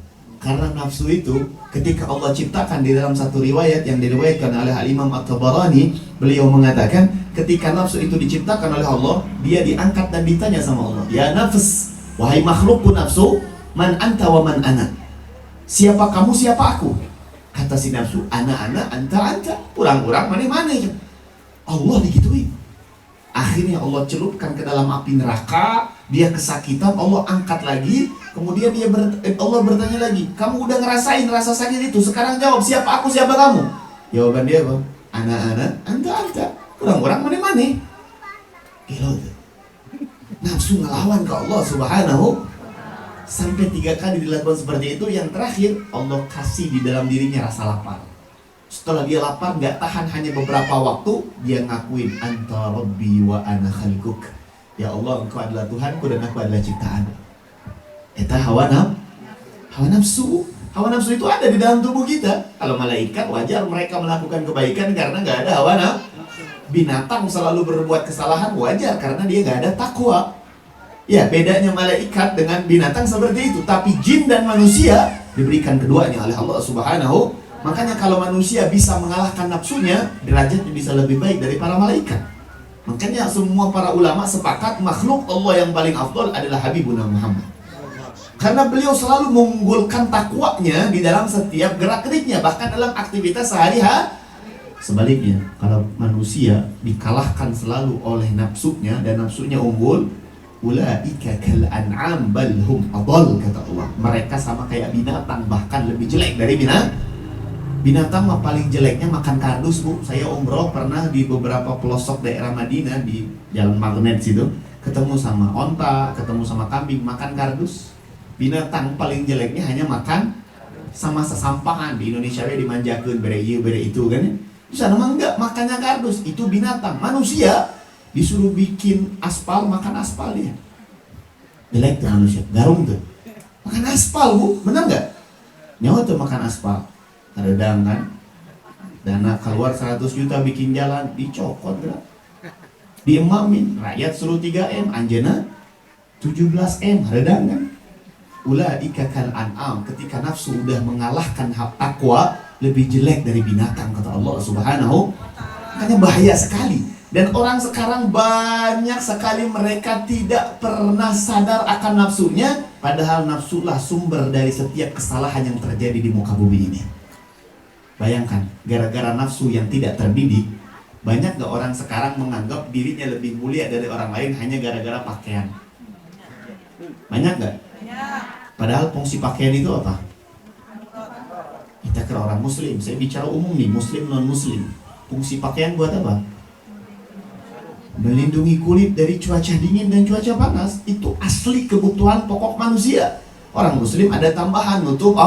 Karena nafsu itu ketika Allah ciptakan, di dalam satu riwayat yang diriwayatkan oleh Al-Imam At-Tabarani, beliau mengatakan ketika nafsu itu diciptakan oleh Allah, dia diangkat dan ditanya sama Allah, ya nafs, wahai makhlukku nafsu, man anta wa man ana, siapa kamu, siapa aku? Kata si nafsu, ana anta, kurang mana Allah digituin. Akhirnya Allah celupkan ke dalam api neraka, dia kesakitan, Allah angkat lagi. Kemudian Allah bertanya lagi, kamu udah ngerasain rasa sakit itu, sekarang jawab, siapa aku, siapa kamu? Jawaban dia apa? Ana, anta, kurang mana gila tuh. Nafsu ngelawan ke Allah subhanahu. Sampai 3 kali dilakukan seperti itu. Yang terakhir, Allah kasih di dalam dirinya rasa lapar. Setelah dia lapar, gak tahan hanya beberapa waktu, dia ngakuin, anta rabbi wa ana khalquk, ya Allah, engkau adalah Tuhanku dan aku adalah ciptaan. Eta hawa nafsu. Hawa nafsu itu ada di dalam tubuh kita. Kalau malaikat wajar mereka melakukan kebaikan karena gak ada hawa nafsu. Binatang selalu berbuat kesalahan wajar karena dia gak ada takwa. Ya, bedanya malaikat dengan binatang seperti itu. Tapi jin dan manusia diberikan keduanya oleh Allah subhanahu. Makanya kalau manusia bisa mengalahkan nafsunya, derajatnya bisa lebih baik dari para malaikat. Makanya semua para ulama sepakat makhluk Allah yang paling afdol adalah Habibuna Muhammad. Karena beliau selalu mengunggulkan takwanya di dalam setiap gerak-geriknya, bahkan dalam aktivitas sehari-hari. Sebaliknya, kalau manusia dikalahkan selalu oleh nafsunya dan nafsunya unggul, ulaika kal an'am bal hum adall, kata Allah. Mereka sama kayak binatang, bahkan lebih jelek dari binatang. Binatang mah paling jeleknya makan kardus, Bu. Saya umroh pernah di beberapa pelosok daerah Madinah, di Jalan Magnet situ, ketemu sama onta, ketemu sama kambing makan kardus. Binatang paling jeleknya hanya makan sama sesampahan. Di Indonesia dimanjakan bere ieu bere itu kan ya. Di sana mah enggak, makannya kardus. Itu binatang. Manusia disuruh bikin aspal, makan aspal dia. Jelek tuh manusia, garung tuh. Makan aspal, Bu, bener nggak? Nyawa tuh makan aspal. Redang kan, dana keluar 100 juta bikin jalan, dicokot gerak, diemamin, rakyat suruh 3M, anjena 17M, redang kan. Ulaika kal an'am, ketika nafsu udah mengalahkan hak takwa, lebih jelek dari binatang, kata Allah subhanahu. Makanya bahaya sekali. Dan orang sekarang banyak sekali mereka tidak pernah sadar akan nafsunya, padahal nafsulah sumber dari setiap kesalahan yang terjadi di muka bumi ini. Bayangkan, gara-gara nafsu yang tidak terdidik, banyak gak orang sekarang menganggap dirinya lebih mulia dari orang lain hanya gara-gara pakaian? Banyak gak? Padahal fungsi pakaian itu apa? Kita kira orang muslim, saya bicara umum nih, muslim non-muslim. Fungsi pakaian buat apa? Melindungi kulit dari cuaca dingin dan cuaca panas. Itu asli kebutuhan pokok manusia. Orang muslim ada tambahan nutup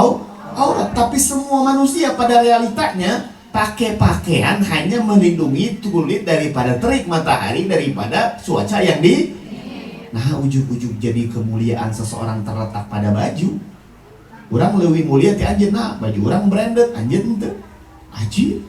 aurat, tapi semua manusia pada realitanya pakai pakaian hanya melindungi kulit daripada terik matahari, daripada cuaca yang di. Nah, ujug-ujug jadi kemuliaan seseorang terletak pada baju. Orang lebih mulia ti anjeun, nah baju orang branded, anjeun teu. Aji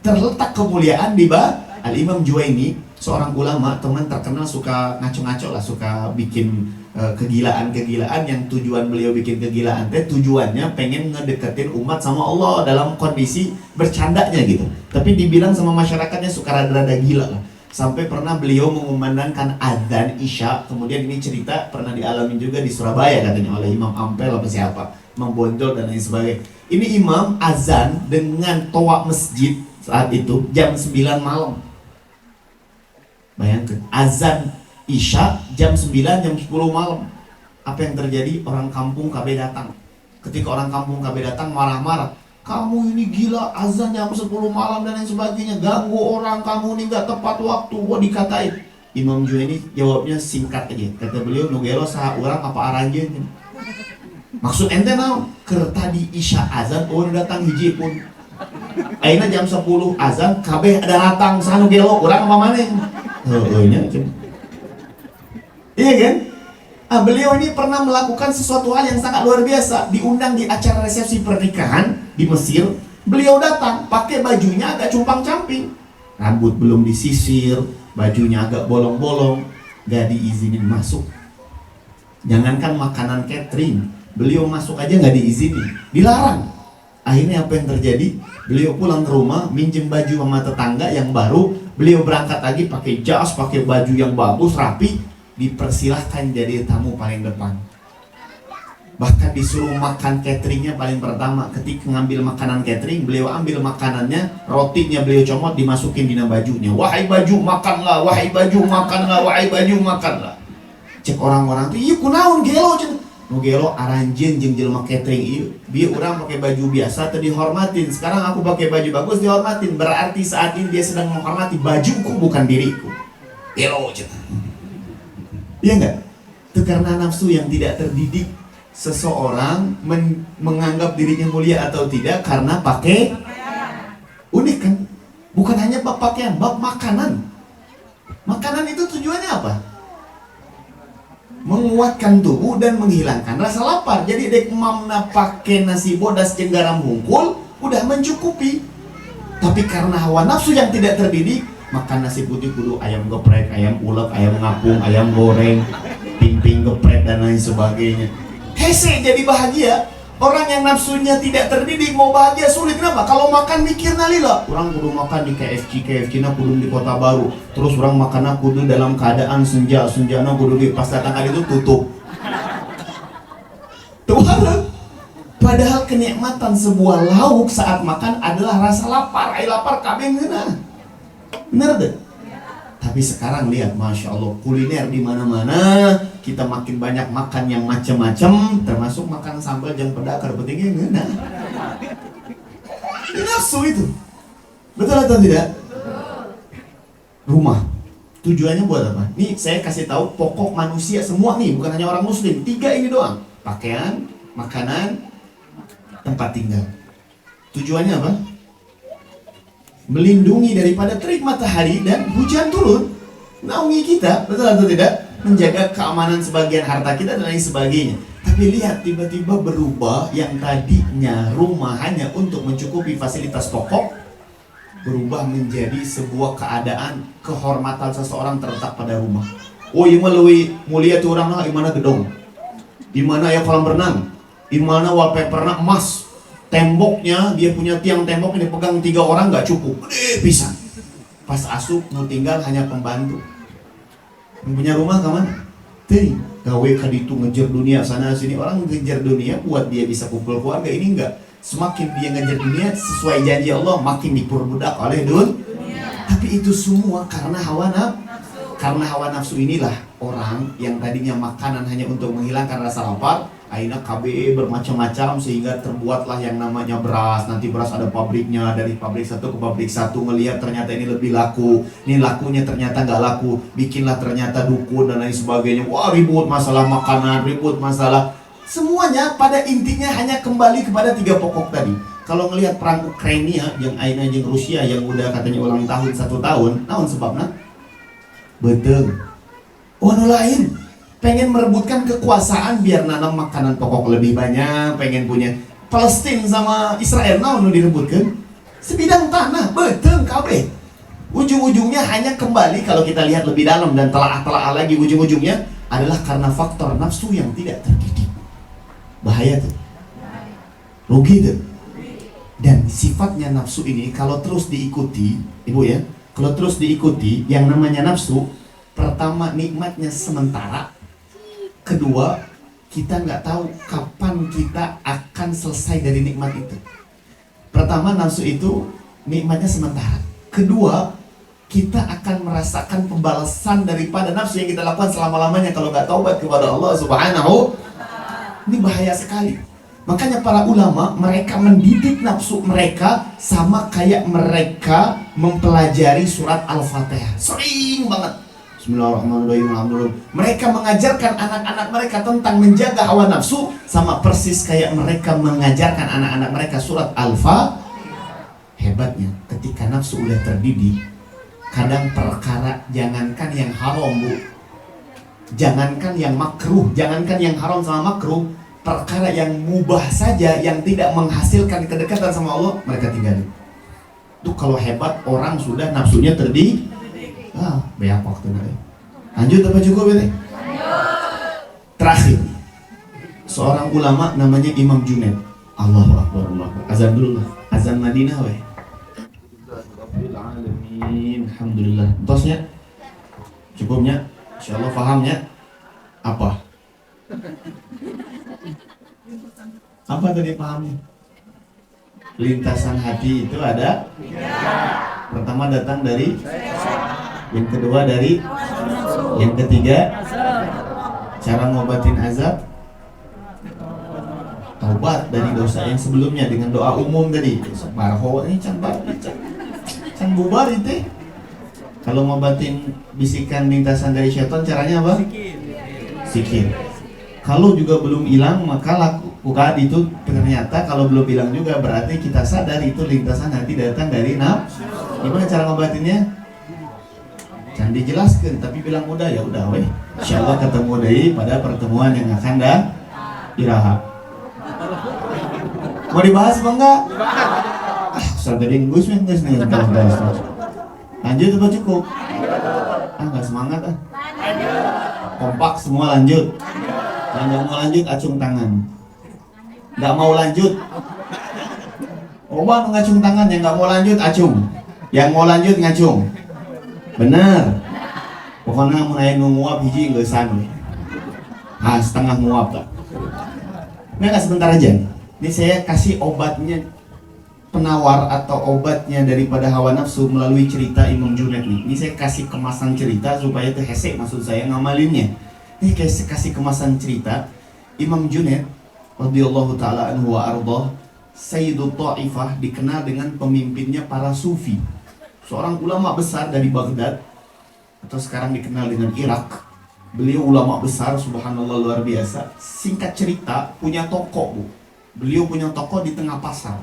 terletak kemuliaan di bawah. Al-Imam Juwaini, seorang ulama, teman terkenal, suka ngaco-ngaco lah, suka bikin kegilaan-kegilaan yang tujuan beliau bikin kegilaan tujuannya pengen ngedeketin umat sama Allah dalam kondisi bercandanya gitu. Tapi dibilang sama masyarakatnya suka rada-rada gila lah. Sampai pernah beliau mengumandangkan adzan Isya. Kemudian ini cerita pernah dialami juga di Surabaya katanya oleh Imam Ampel apa siapa, Imam Bonjol dan lain sebagainya. Ini imam azan dengan toa masjid saat itu jam 9 malam. Bayangkan, azan Isya jam 9, jam 10 malam. Apa yang terjadi? Orang kampung KB datang. Ketika orang kampung KB datang marah-marah, kamu ini gila, azan jam 10 malam dan lain sebagainya, ganggu orang, kamu ini gak tepat waktu. Wah, dikatain. Imam Juwaini jawabnya singkat aja. Kata beliau, nugelo saha urang apa aranjeun. Maksud ente naon? Keur tadi Isya azan urang datang hiji pun. Ayeuna jam 10 azan kabeh ada datang saha nu gelo, urang apa maneh? Nya. Iya kan? Beliau ini pernah melakukan sesuatu hal yang sangat luar biasa. Diundang di acara resepsi pernikahan di Mesir. Beliau datang pakai bajunya agak cumpang-camping, rambut belum disisir, bajunya agak bolong-bolong, gak diizinin masuk. Jangankan makanan catering, Beliau masuk aja nggak diizini, dilarang. Akhirnya apa yang terjadi? Beliau pulang ke rumah, minjem baju sama tetangga yang baru. Beliau berangkat lagi pakai jas, pakai baju yang bagus, rapi. Dipersilahkan jadi tamu paling depan. Bahkan disuruh makan cateringnya paling pertama. Ketika ngambil makanan catering, beliau ambil makanannya, rotinya beliau comot, dimasukin di dalam bajunya. Wahai baju makanlah, wahai baju makanlah, wahai baju makanlah. Cek orang-orang tuh, iya kunaun gelo cen. Nu gelo aranjeun jeung jelema catering ieu. Bieu urang pakai baju biasa teu dihormatin. Sekarang aku pakai baju bagus dihormatin. Berarti saat ini dia sedang menghormati bajuku bukan diriku. Gelo cen. Iya enggak? Itu karena nafsu yang tidak terdidik. Seseorang menganggap dirinya mulia atau tidak karena pakai. Unik kan? Bukan hanya bab pakaian, bab makanan. Makanan itu tujuannya apa? Menguatkan tubuh dan menghilangkan rasa lapar. Jadi dek mamna pakai nasi bodas jeung garam hungkul udah mencukupi. Tapi karena hawa nafsu yang tidak terdidik, makan nasi putih kudu ayam geprek, ayam ulek, ayam ngapung, ayam goreng, ping-ping geprek dan lain sebagainya. Hese jadi bahagia. Orang yang nafsunya tidak terdidik mau bahagia sulit. Kenapa? Kalau makan mikir nalila. Orang kudu makan di KFC na kudu di Kota Baru. Terus orang makan kudu dalam keadaan senja na kudu di pas datang kali itu tutup. Padahal kenikmatan sebuah lauk saat makan adalah rasa lapar. Ai lapar kabeh ngeunah. Bener deh. Tapi sekarang lihat, masya Allah, kuliner di mana-mana. Kita makin banyak makan yang macam-macam, termasuk makan sambal yang pedakar, pentingnya ngeunah. Nafsu itu. Betul atau tidak? Rumah. Tujuannya buat apa? Nih saya kasih tahu pokok manusia semua nih, bukan hanya orang muslim. 3 ini doang. Pakaian, makanan, tempat tinggal. Tujuannya apa? Melindungi daripada terik matahari dan hujan turun. Naungi kita, betul atau tidak? Menjaga keamanan sebagian harta kita dan lain sebagainya. Tapi lihat tiba-tiba berubah, yang tadinya rumah hanya untuk mencukupi fasilitas pokok berubah menjadi sebuah keadaan kehormatan seseorang terletak pada rumah. Oh, ieu mah leuwih mulia tuh urang mah di mana gedong. Di mana ya kolam renang. Di mana wallpaperna emas. Temboknya, dia punya tiang tembok yang dipegang 3 orang gak cukup, gede pisan. Pas asup, mau tinggal hanya pembantu. Yang punya rumah kemana? Teuing, gawe kaditu ngejar dunia sana sini. Orang ngejar dunia buat dia bisa kumpul keluarga, ini enggak. Semakin dia ngejar dunia sesuai janji Allah, makin diperbudak oleh dunia. Tapi itu semua karena hawa nafsu. Karena hawa nafsu inilah orang yang tadinya makanan hanya untuk menghilangkan rasa lapar, akhirnya KBE bermacam-macam sehingga terbuatlah yang namanya beras. Nanti beras ada pabriknya, dari pabrik satu ke pabrik satu, ngelihat ternyata ini lebih laku, ini lakunya ternyata nggak laku, bikinlah ternyata dukun dan lain sebagainya. Wah, ribut masalah makanan, ribut masalah. Semuanya pada intinya hanya kembali kepada 3 pokok tadi. Kalau ngelihat perang Ukraina yang aina jeung Rusia yang udah katanya ulang tahun 1 tahun, naon sebabna? Betul. Oh, lain. Pengen merebutkan kekuasaan biar nanam makanan pokok lebih banyak, pengen punya Palestina sama Israel naon direbutkan? Sebidang tanah, betul kabeh. Ujung-ujungnya hanya kembali kalau kita lihat lebih dalam dan telah lagi, ujung-ujungnya adalah karena faktor nafsu yang tidak terdidik. Bahaya tuh. Rugi tuh. Dan sifatnya nafsu ini kalau terus diikuti, Ibu ya, kalau terus diikuti yang namanya nafsu, pertama nikmatnya sementara. Kedua, kita nggak tahu kapan kita akan selesai dari nikmat itu. Pertama, nafsu itu nikmatnya sementara. Kedua, kita akan merasakan pembalasan daripada nafsu yang kita lakukan selama-lamanya kalau nggak taubat kepada Allah Subhanahu. Ini bahaya sekali. Makanya para ulama, mereka mendidik nafsu mereka sama kayak mereka mempelajari surat Al-Fatihah. Sering banget. Bismillahirrahmanirrahim. Alhamdulillah. Mereka mengajarkan anak-anak mereka tentang menjaga hawa nafsu sama persis kayak mereka mengajarkan anak-anak mereka surat Al-Fatihah. Hebatnya ketika nafsu udah terdidik, kadang perkara jangankan yang haram, Bu, jangankan yang makruh, jangankan yang haram sama makruh, perkara yang mubah saja yang tidak menghasilkan kedekatan sama Allah mereka tinggalin. Itu kalau hebat orang sudah nafsunya terdidik. Banyak waktu nanti. Lanjut apa cukup ini? Terakhir, seorang ulama namanya Imam Junaid. Allahu Akbar, Allahu Akbar. Azan dulu lah. Azan Madinah weh. Alhamdulillah. Tosnya cukupnya, insyaallah fahamnya. Apa? Apa tadi pahamnya? Lintasan hati itu ada. Pertama datang dari, yang kedua dari, yang ketiga cara ngobatin azab, taubat dari dosa yang sebelumnya dengan doa umum tadi. Marho ini can bubar itu. Kalau ngobatin bisikan lintasan dari syaitan caranya apa? Zikir. Kalau juga belum hilang maka lakukan itu. Ternyata kalau belum hilang juga berarti kita sadar itu lintasan hati datang dari nafsu. Gimana cara ngobatinnya? Jangan dijelaskan, tapi bilang udah ya udah weh. Insyaallah ketemu deui pada pertemuan yang akan iraha. Mau dibahas apa enggak? Usah tadi nggus nih bahas. Lanjut apa cukup? Enggak semangat ah. Kompak semua lanjut. Yang nggak mau lanjut acung tangan. Nggak mau lanjut. Oba ngacung tangan, yang nggak mau lanjut acung. Yang mau lanjut ngacung. Bener. Pokoknya mau naik nguap hiji ngeusan. Setengah nguap lah. Nggak sebentar aja. Ini saya kasih obatnya, penawar atau obatnya daripada hawa nafsu melalui cerita Imam Junaid nih. Ini saya kasih kemasan cerita supaya itu hesek maksud saya ngamalinnya. Ini kasih kemasan cerita Imam Junaid radhiyallahu taala anhu wa ardhah, Sayyidut Ta'ifah, dikenal dengan pemimpinnya para sufi. Seorang ulama besar dari Baghdad atau sekarang dikenal dengan Irak. Beliau ulama besar, subhanallah luar biasa. Singkat cerita, punya toko, Bu. Beliau punya toko di tengah pasar.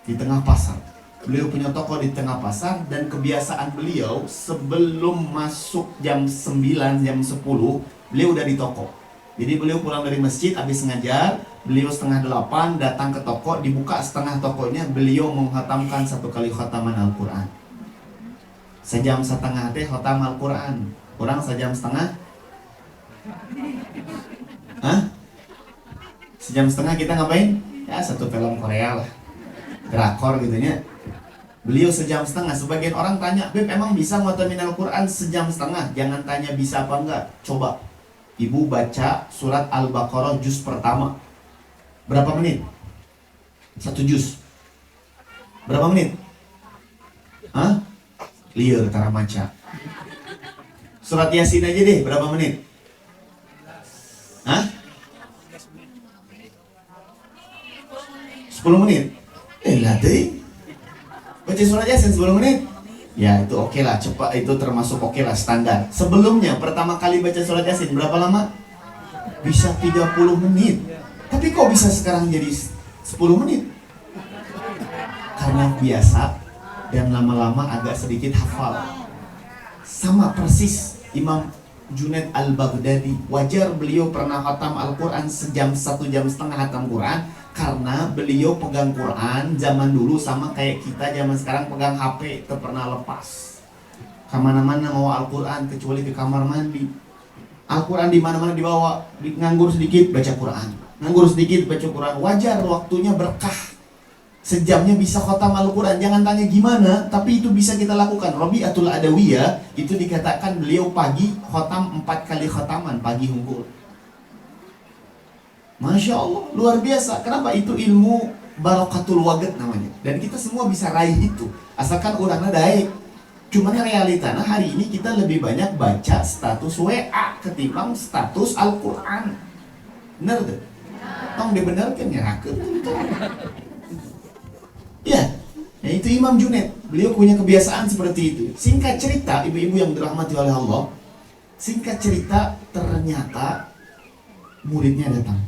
Di tengah pasar. Beliau punya toko di tengah pasar dan kebiasaan beliau sebelum masuk jam 9, jam 10, beliau udah di toko. Jadi beliau pulang dari masjid habis ngajar, beliau setengah 8 datang ke toko, dibuka setengah tokonya, beliau menghatamkan 1 kali khataman Al-Quran. Sejam setengah teh khatam Al-Quran. Kurang sejam setengah? Sejam setengah kita ngapain? Ya 1 film Korea lah, drakor gitu nya. Beliau sejam setengah. Sebagian orang tanya, Beb emang bisa ngatamin Al-Quran sejam setengah? Jangan tanya bisa apa enggak. Coba ibu baca surat Al-Baqarah juz pertama. Berapa menit? 1 juz. Berapa menit? Liur tara maca. Surat Yasin aja deh, berapa menit? 10 menit? Lah deh. Baca surat Yasin 10 menit? Ya itu oke lah, cepat, itu termasuk oke lah, standar. Sebelumnya pertama kali baca surat Yasin berapa lama? Bisa 30 menit. Tapi kok bisa sekarang jadi 10 menit? Karena biasa dan lama-lama agak sedikit hafal. Sama persis Imam Junaid Al-Baghdadi. Wajar beliau pernah khatam Al-Quran sejam, 1 jam setengah khatam Quran, karena beliau pegang Quran zaman dulu sama kayak kita zaman sekarang pegang HP, itu pernah lepas. Kemana-mana mau Al-Quran kecuali ke kamar mandi. Al-Quran di mana-mana dibawa, nganggur sedikit baca Quran, nganggur sedikit baca Quran. Wajar, waktunya berkah. Sejamnya bisa khatam Al-Quran. Jangan tanya gimana, tapi itu bisa kita lakukan. Rabi'atul Adawiyah itu dikatakan beliau pagi khatam 4 kali khataman, pagi hungkul. Masya Allah, luar biasa. Kenapa? Itu ilmu barakatul wagat namanya. Dan kita semua bisa raih itu, asalkan orangnya daik. Cuman realitanya hari ini kita lebih banyak baca status WA ketimbang status Al-Quran. Bener tuh? Tong dibenarkan ya rakyat. Ya, itu Imam Junaid. Beliau punya kebiasaan seperti itu. Singkat cerita, ibu-ibu yang dirahmati oleh Allah, singkat cerita ternyata muridnya datang.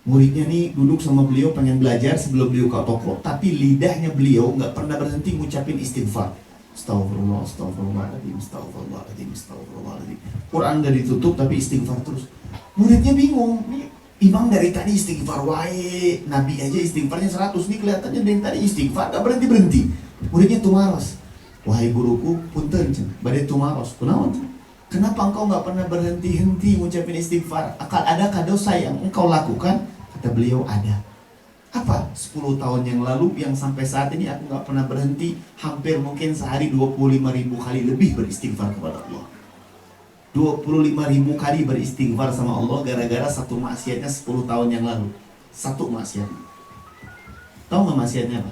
Muridnya nih duduk sama beliau pengen belajar sebelum beliau ke toko, tapi lidahnya beliau nggak pernah berhenti ngucapin istighfar. Astagfirullah, astagfirullahaladzim, astagfirullahaladzim, astagfirullahaladzim. Quran udah ditutup tapi istighfar terus. Muridnya bingung. Imam dari tadi istighfar wae, Nabi aja istighfarnya 100, nih kelihatannya dari tadi istighfar gak berhenti-berhenti. Muridnya tumaros. Wahai guruku, punten, badai tumaros. Kunaon? Kenapa engkau nggak pernah berhenti-henti mengucapkan istighfar? Adakah dosa yang engkau lakukan? Kata beliau, ada. Apa? 10 tahun yang lalu yang sampai saat ini aku nggak pernah berhenti, hampir mungkin sehari 25.000 kali lebih beristighfar kepada Allah. 25.000 kali beristighfar sama Allah gara-gara satu maksiatnya 10 tahun yang lalu. Satu maksiat. Tahu nggak maksiatnya apa?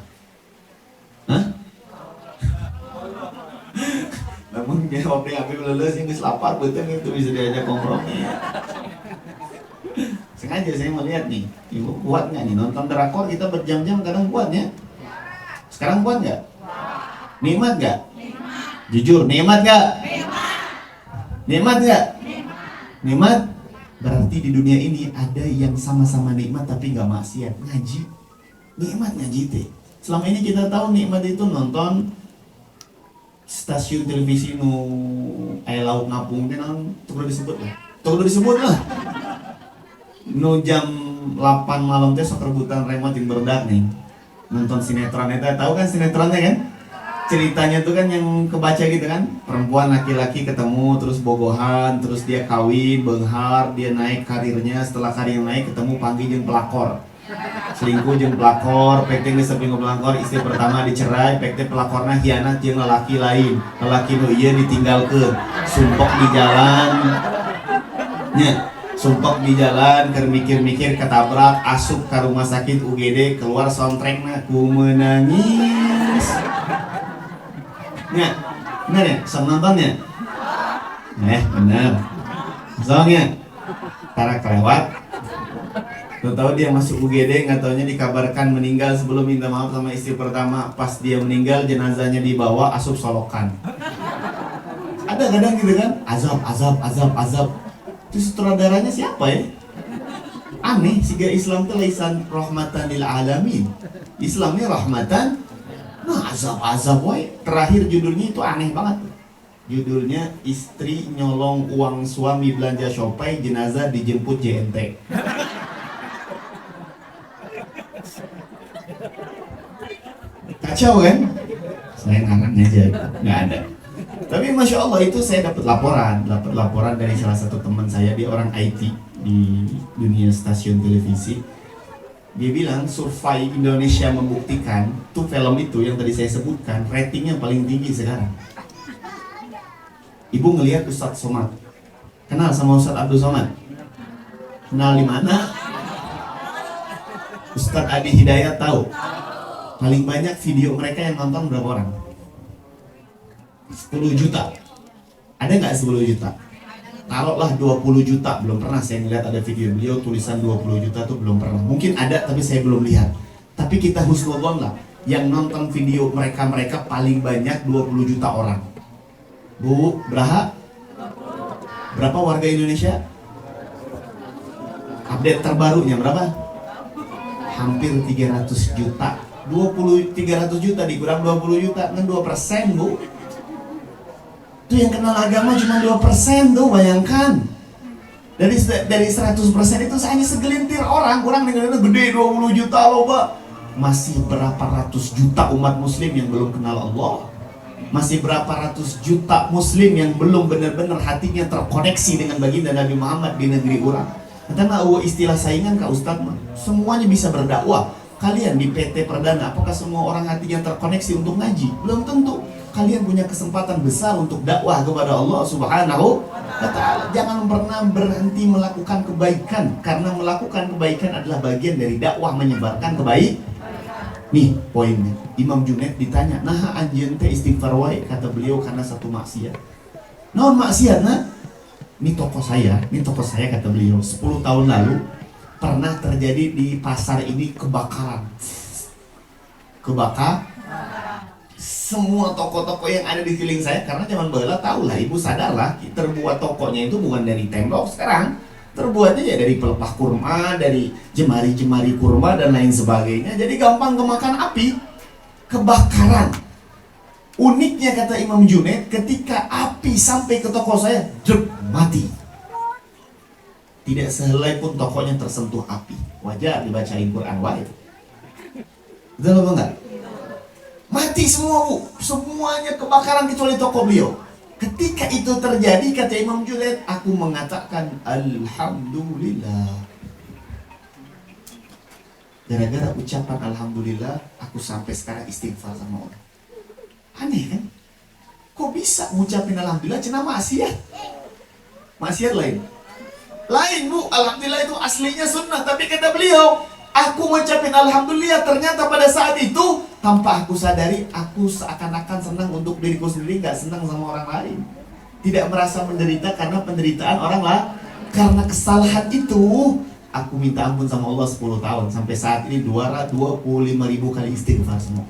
Hah? Namun jawabnya Habib lulus yang lapar betul itu bisa diajak kompromi. Sengaja saya melihat nih, ibu kuat nggak nih nonton drakor kita berjam-jam kadang kuat ya. Sekarang kuat nggak? Nikmat nggak? Jujur nikmat nggak? Nikmat nggak? Nikmat. Berarti di dunia ini ada yang sama-sama nikmat tapi nggak maksiat. Ngaji, nikmat ngaji teh. Selama ini kita tahu nikmat itu nonton stasiun televisi nu aya lauk ngapung teh naon teu disebut lah. Nu jam 8 malam teh sok rebutan remote yang berdak nih. Nonton sinetron eta, tahu kan sinetronnya kan? Ceritanya tuh kan yang kebaca gitu kan, perempuan laki-laki ketemu terus bogohan, terus dia kawin, beunghar, dia naik karirnya, setelah karir naik ketemu panggil jeung pelakor. Selingkuh jeung pelakor, pekte geus selingkuh pelakor, istri pertama dicerai, pekte pelakorna hianat jeung lelaki lain. Lelaki nu ieu ditinggalkeun, sumpok di jalan. Nya, sumpok di jalan keur mikir-mikir ketabrak, asup ka rumah sakit UGD, keluar soundtrackna ku menangis. Nya, bener ya? Sok nontonnya? Bener. Songnya tara kelewat. Tuh tahu dia masuk UGD, nggak taunya dikabarkan meninggal sebelum minta maaf sama istri pertama. Pas dia meninggal, jenazahnya dibawa asup solokan. Ada kadang gitu kan? Azab. Itu sutradaranya siapa ya? Aneh, siga Islam tuh lisan rahmatan lil alamin. Islamnya rahmatan, nah azab woy. Terakhir judulnya itu aneh banget. Judulnya istri nyolong uang suami belanja Shopee, jenazah dijemput JNT. Kacau kan? Selain anaknya aja nggak ada. Tapi masya Allah itu saya dapat laporan dari salah satu teman saya, dia orang IT di dunia stasiun televisi. Dia bilang survei Indonesia membuktikan tuh film itu yang tadi saya sebutkan ratingnya paling tinggi sekarang. Ibu ngelihat Ustadz Somad, kenal sama Ustadz Abdul Somad? Kenal di mana? Ustadz Adi Hidayat tahu? Paling banyak video mereka yang nonton berapa orang? 10 juta. Ada nggak 10 juta? Taruhlah 20 juta. Belum pernah saya ngeliat ada video beliau tulisan 20 juta tuh belum pernah. Mungkin ada tapi saya belum lihat. Tapi kita husnuzon lah, yang nonton video mereka paling banyak 20 juta orang. Bu, berapa warga Indonesia? Update terbarunya berapa? Hampir 300 juta. 300 juta dikurang 20 juta kan 2%, Bu. Itu yang kenal agama cuma 2% tuh, bayangkan. Dari 100% itu hanya segelintir orang dengan gede 20 juta loh, Pak. Masih berapa ratus juta umat muslim yang belum kenal Allah. Masih berapa ratus juta muslim yang belum benar-benar hatinya terkoneksi dengan baginda Nabi Muhammad di negeri orang. Karena istilah saingan Kak Ustadz mah, semuanya bisa berdakwah. Kalian di PT Perdana, apakah semua orang hatinya terkoneksi untuk ngaji? Belum tentu. Kalian punya kesempatan besar untuk dakwah kepada Allah Subhanahu wa Ta'ala. Jangan pernah berhenti melakukan kebaikan, karena melakukan kebaikan adalah bagian dari dakwah menyebarkan kebaikan. Nih poinnya, Imam Junaid ditanya, nah anjeun teh istighfar wae, kata beliau karena satu maksiat. Naon maksiat nah? Ini toko saya kata beliau 10 tahun lalu pernah terjadi di pasar ini kebakaran. Semua toko-toko yang ada di sekeliling saya, karena zaman baheula tahu lah, ibu sadar lah, terbuat tokonya itu bukan dari tembok sekarang, terbuatnya ya dari pelepah kurma, dari jemari-jemari kurma dan lain sebagainya. Jadi gampang kemakan api, kebakaran. Uniknya kata Imam Junaid, ketika api sampai ke toko saya, mati. Tidak sehelai pun tokonya tersentuh api. Wajar dibacain Quran wae. Betul apa enggak? Mati semua, Bu. Semuanya kebakaran kecuali toko beliau. Ketika itu terjadi, kata Imam Junaid, aku mengatakan alhamdulillah. Gara-gara ucapan alhamdulillah, aku sampai sekarang istighfar sama Allah. Aneh kan? Kok bisa ngucapin alhamdulillah cina maksiat? Maksiat lain. Lain bu, alhamdulillah itu aslinya sunnah. Tapi kata beliau, aku ngucapin alhamdulillah, ternyata pada saat itu tanpa aku sadari, aku seakan-akan senang untuk diriku sendiri, gak senang sama orang lain. Tidak merasa menderita karena penderitaan orang lain. Karena kesalahan itu, aku minta ampun sama Allah 10 tahun. Sampai saat ini 225.000 kali istighfar semua.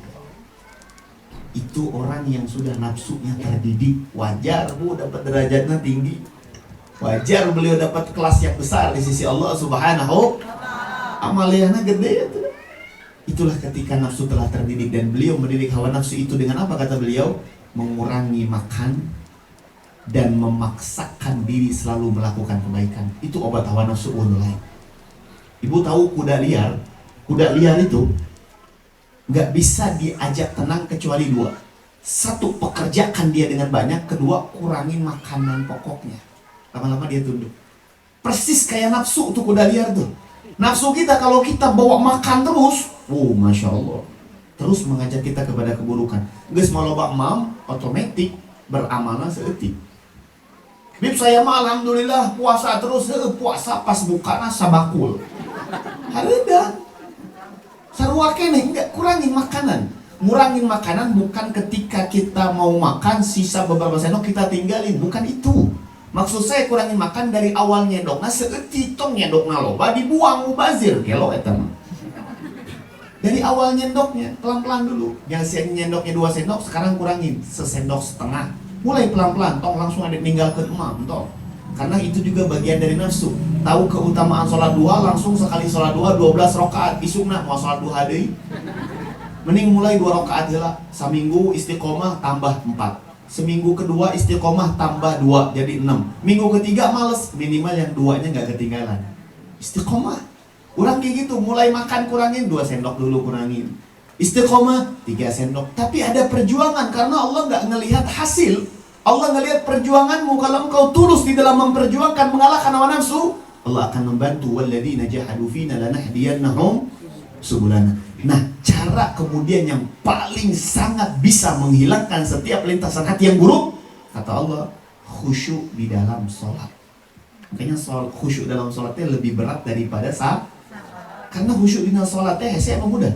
Itu orang yang sudah nafsunya terdidik. Wajar bu, dapat derajatnya tinggi. Wajar beliau dapat kelas yang besar di sisi Allah subhanahu. Amaliyahnya gede itu. Itulah ketika nafsu telah terdidik. Dan beliau mendidik hawa nafsu itu dengan apa kata beliau? Mengurangi makan dan memaksakan diri selalu melakukan kebaikan. Itu obat hawa nafsu lain. Ibu tahu kuda liar? Kuda liar itu gak bisa diajak tenang kecuali dua. Satu, pekerjakan dia dengan banyak. Kedua, kurangin makanan pokoknya. Lama-lama dia tunduk. Persis kayak nafsu tuh kuda liar tuh. Nafsu kita kalau kita bawa makan terus, Masya Allah, terus mengajak kita kepada keburukan. Geus mau loba mam, otomatis beramalna seetik. Bib saya mah alhamdulillah puasa terus, puasa pas bukana sabakul. Hareudang. Sarua keneh, enggak, kurangin makanan. Ngurangin makanan bukan ketika kita mau makan sisa beberapa sendok kita tinggalin, bukan itu. Maksud saya kurangin makan dari awal nyendokna seeutik tong nyendokna loba dibuang mubazir gelo eta mah. Dari awal nyendoknya pelan-pelan dulu. Yang nyendoknya 2 sendok sekarang kurangin 1 sendok setengah. Mulai pelan-pelan, tong langsung ada ninggalkeun emam tong. Karena itu juga bagian dari nafsu. Tahu keutamaan sholat duha, langsung sekali sholat duha 12 rakaat. Isukna mau sholat duha deui. Mending mulai 2 rakaat heula. Saminggu istiqomah tambah 4. Seminggu kedua istiqomah tambah 2 jadi 6. Minggu ketiga males, minimal yang 2-nya gak ketinggalan. Istiqomah. Kurang kayak gitu, mulai makan kurangin 2 sendok dulu kurangin. Istiqomah 3 sendok. Tapi ada perjuangan karena Allah gak ngelihat hasil. Allah ngelihat perjuanganmu. Kalau engkau tulus di dalam memperjuangkan mengalahkan hawa nafsu, Allah akan membantu. Walladzina jahadu fina lanahdiyannahum subulana. Nah, cara kemudian yang paling sangat bisa menghilangkan setiap lintasan hati yang buruk, kata Allah, khusyuk di dalam sholat. Makanya khusyuk dalam sholatnya lebih berat daripada saat. Karena khusyuk di dalam sholatnya hese apa mudah?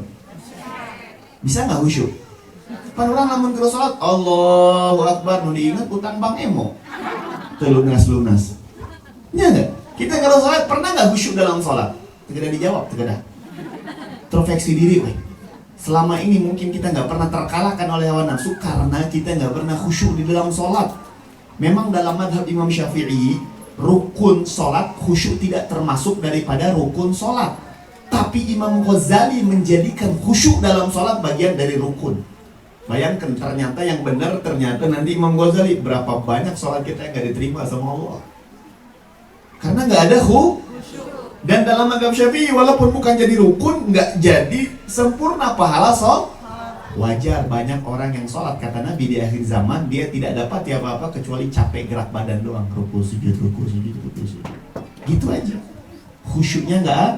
Bisa nggak khusyuk? Pan orang namun kira sholat Allahu Akbar, nu diingat utang bang emo lunas. Ya enggak? Kita kalau sholat pernah nggak khusyuk dalam sholat? Tegada dijawab, tegada. Introspeksi diri, weh. Selama ini mungkin kita nggak pernah terkalahkan oleh hawa nafsu karena kita nggak pernah khusyuk di dalam sholat. Memang dalam madhab Imam Syafi'i, rukun sholat khusyuk tidak termasuk daripada rukun sholat. Tapi Imam Ghazali menjadikan khusyuk dalam sholat bagian dari rukun. Bayangkan ternyata yang benar, ternyata nanti Imam Ghazali berapa banyak sholat kita yang gak diterima sama Allah karena gak ada khusyuk. Dan dalam mazhab Syafi'i walaupun bukan jadi rukun, gak jadi sempurna pahala sholat. Wajar banyak orang yang sholat, kata Nabi di akhir zaman dia tidak dapat apa-apa kecuali capek gerak badan doang, ruku sujud. Gitu aja. Khusyuknya gak ada.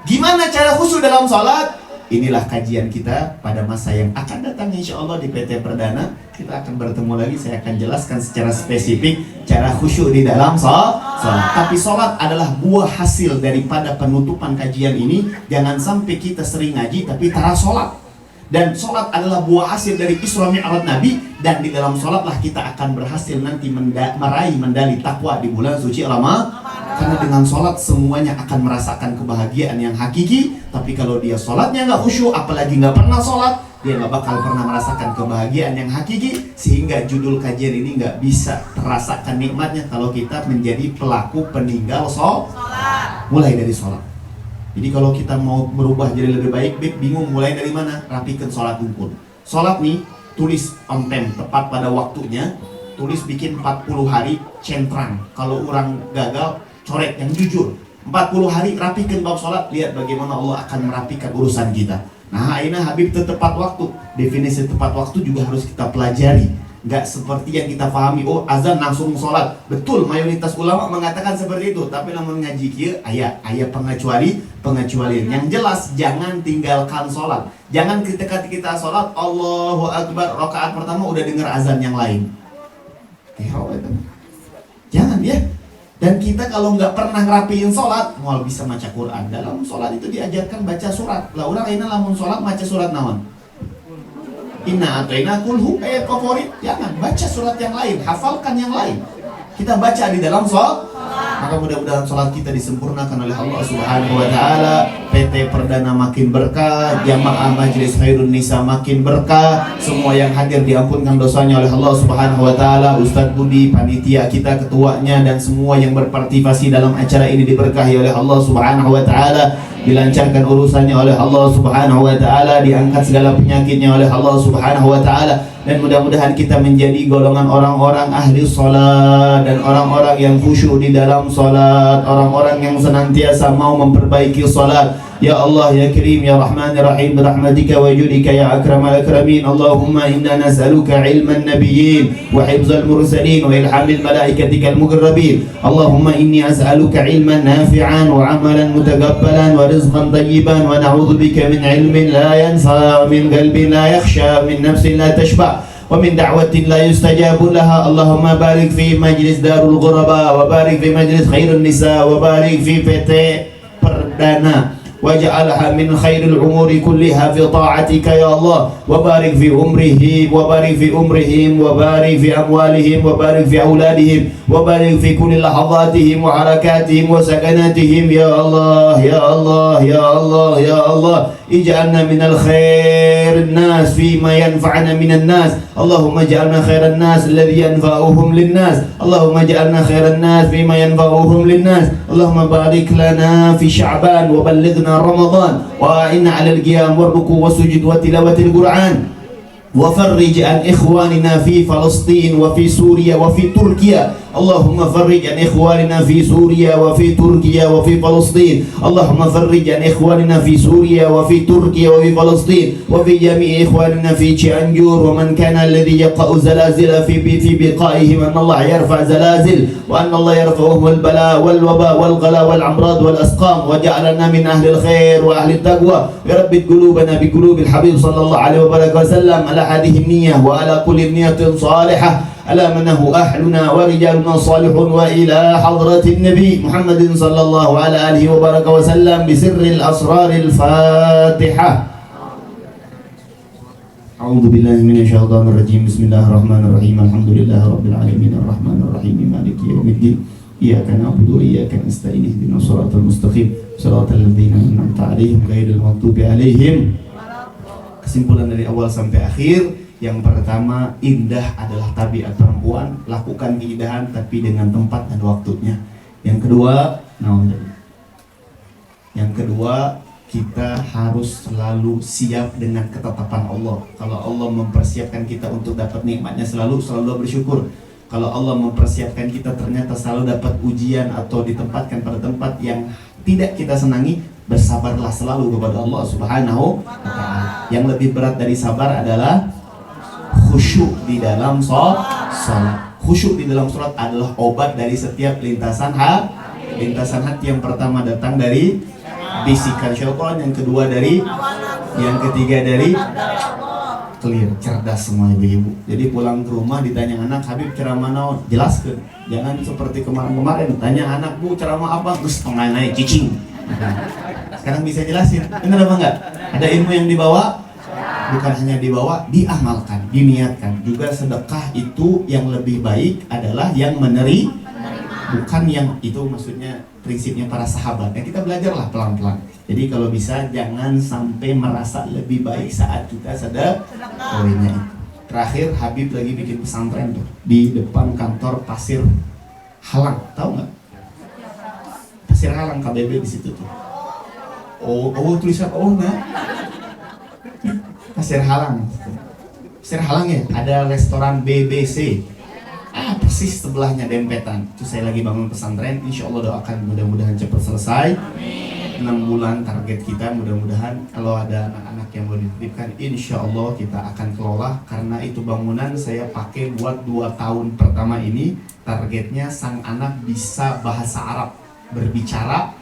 Gimana cara khusyuk dalam sholat? Inilah kajian kita pada masa yang akan datang insya Allah di PT Perdana. Kita akan bertemu lagi, saya akan jelaskan secara spesifik cara khusyuk di dalam sholat. Tapi sholat adalah buah hasil daripada penutupan kajian ini. Jangan sampai kita sering ngaji tapi tara sholat. Dan sholat adalah buah hasil dari Isra Mi'raj Nabi. Dan di dalam sholatlah kita akan berhasil nanti meraih medali takwa di bulan suci Ramadan. Karena dengan sholat semuanya akan merasakan kebahagiaan yang hakiki. Tapi kalau dia sholatnya nggak khusyuk, apalagi nggak pernah sholat, dia nggak bakal pernah merasakan kebahagiaan yang hakiki. Sehingga judul kajian ini nggak bisa terasakan nikmatnya kalau kita menjadi pelaku peninggal sholat. Mulai dari sholat. Jadi kalau kita mau berubah jadi lebih baik, bingung mulai dari mana? Rapikan sholat hukum. Sholat nih, tulis on time, tepat pada waktunya. Tulis bikin 40 hari centrang. Kalau orang gagal, coret yang jujur. 40 hari rapikan bab sholat. Lihat bagaimana Allah akan merapikan urusan kita. Nah, aina Habib tepat waktu. Definisi tepat waktu juga harus kita pelajari. Nggak seperti yang kita pahami, oh azan langsung sholat. Betul, mayoritas ulama mengatakan seperti itu. Tapi namun ngaji kia, ayat pengecualian. Yang jelas, jangan tinggalkan sholat. Jangan ketika kita sholat, Allahu Akbar, rakaat pertama udah dengar azan yang lain. Jangan ya. Dan kita kalau nggak pernah ngerapiin sholat, mau bisa baca Quran. Dalam sholat itu diajarkan baca surat. Lah orang ini lamun sholat baca surat naon? Inna atayna kulhu ayat favorit. Jangan baca surat yang lain, hafalkan yang lain. Kita baca di dalam sholat. Maka mudah-mudahan sholat kita disempurnakan oleh Allah Subhanahu wa Ta'ala. PT Perdana makin berkah, jamaah Majelis Khairun Nisa makin berkah. Semua yang hadir diampunkan dosanya oleh Allah Subhanahu wa Ta'ala. Ustadz Budi, panitia kita, ketuanya, dan semua yang berpartisipasi dalam acara ini diberkahi oleh Allah Subhanahu wa Ta'ala. Dilancarkan urusannya oleh Allah Subhanahu wa Ta'ala, diangkat segala penyakitnya oleh Allah Subhanahu wa Ta'ala. Dan mudah-mudahan kita menjadi golongan orang-orang ahli salat dan orang-orang yang khusyuk di dalam salat, orang-orang yang senantiasa mau memperbaiki salat. Ya Allah, ya Karim, ya Rahman, ya Rahim, birahmatika wa judika ya akramal akramin. Allahumma inna nas'aluka ilman nabiyyin wa hifzal mursalin wa ilhamil malaikatikal muqarrabin. Allahumma inni as'aluka ilman nafi'an wa amalan mutaqabbalan wa rizqan tayyiban wa na'udzubika min ilmin la yanfa' min qalbin la yakhsha min nafsin la tashba' ومن دعوة لا يستجاب لها. اللهم بارك في مجلس دار الغرباء وبارك في مجلس خير النساء وبارك في PT Perdana waj'alha min khairil umuri kulliha fi ta'atika ya Allah, wa barik fi umrihi wa barik fi umrihim wa barik fi amwalihim wa barik fi auladihim wa barik fi kulli lahadhatihim wa harakatihim wa sakanatihim ya Allah ya Allah ya Allah ya Allah. Ij'alna minal khairin nas fima yanfa'una minan nas. Allahumma ij'alna khairan nas alladhi yanfa'uhum lin nas. Allahumma ij'alna khairan nas fima yanfa'uhum lin nas. Allahumma barik lana fi Sya'ban wa ballighna Ramadan wa a'inna 'alal qiyam warruku' wasujud wa tilawatil Qur'an. وفرج عن إخواننا في فلسطين وفي سوريا وفي تركيا. اللهم فرج عن إخواننا في سوريا وفي تركيا وفي فلسطين. اللهم فرج عن إخواننا في سوريا وفي تركيا وفي فلسطين وفي جميع إخواننا في تشانجور ومن كان الذي يقع زلازل في بقائهم أن الله يرفع زلازل وأن الله يرفعهم البلاء والوباء والغلاء والأمراض والأسقام وجعلنا من أهل الخير وأهل التقوى. يربط قلوبنا بقلوب الحبيب صلى الله عليه وسلم على هذه النية وعلى كل نية صالحة على من هو أهلنا ورجالنا صالحون وإلى حضرة النبي محمد صلى الله على آله وبارك وسلم بسر الأسرار الفاتحة. أعوذ بالله من الشيطان الرجيم. بسم الله الرحمن الرحيم. الحمد لله رب العالمين الرحمن الرحيم مالك يوم الدين. إياك نعبد وإياك نستعين اهدنا الصراط المستقيم صراط الذين أنعمت عليهم غير المغضوب عليهم. Kesimpulan dari awal sampai akhir, yang pertama, indah adalah tabiat perempuan. Lakukan keindahan tapi dengan tempat dan waktunya. Yang kedua, kita harus selalu siap dengan ketetapan Allah. Kalau Allah mempersiapkan kita untuk dapat nikmatnya, selalu bersyukur. Kalau Allah mempersiapkan kita ternyata selalu dapat ujian atau ditempatkan pada tempat yang tidak kita senangi, bersabarlah selalu kepada Allah Subhanahu wa Ta'ala. Yang lebih berat dari sabar adalah khusyuk di dalam salat. Khusyuk di dalam salat adalah obat dari setiap lintasan hati. Yang pertama datang dari bisikan syaitan, yang kedua yang ketiga dari clear, cerdas semua ibu-ibu. Jadi pulang ke rumah ditanya anak, Habib ceramah naon? Jelaskan. Jangan seperti kemarin-kemarin tanya anak, Bu ceramah apa? Terus tengah naik cicing. Sekarang bisa jelasin, benar apa enggak? Ada ilmu yang dibawa, bukan hanya dibawa, diamalkan, diniatkan. Juga sedekah itu yang lebih baik adalah yang bukan yang itu, maksudnya prinsipnya para sahabat. Ya kita belajarlah pelan-pelan. Jadi kalau bisa jangan sampai merasa lebih baik saat kita sedekahnya itu. Terakhir Habib lagi bikin pesantren tuh di depan kantor Pasir Halang, tahu nggak? Pasir Halang KBB di situ tuh. Oh tulisan enggak? Pasir Halang. Pasir Halang ya, ada restoran BBC. Persis sebelahnya dempetan. Itu saya lagi bangun pesantren. Insya Allah doakan mudah-mudahan cepat selesai. 6 bulan target kita. Mudah-mudahan kalau ada anak-anak yang mau dititipkan, insya Allah kita akan kelola. Karena itu bangunan saya pakai buat 2 tahun pertama ini. Targetnya sang anak bisa bahasa Arab, berbicara,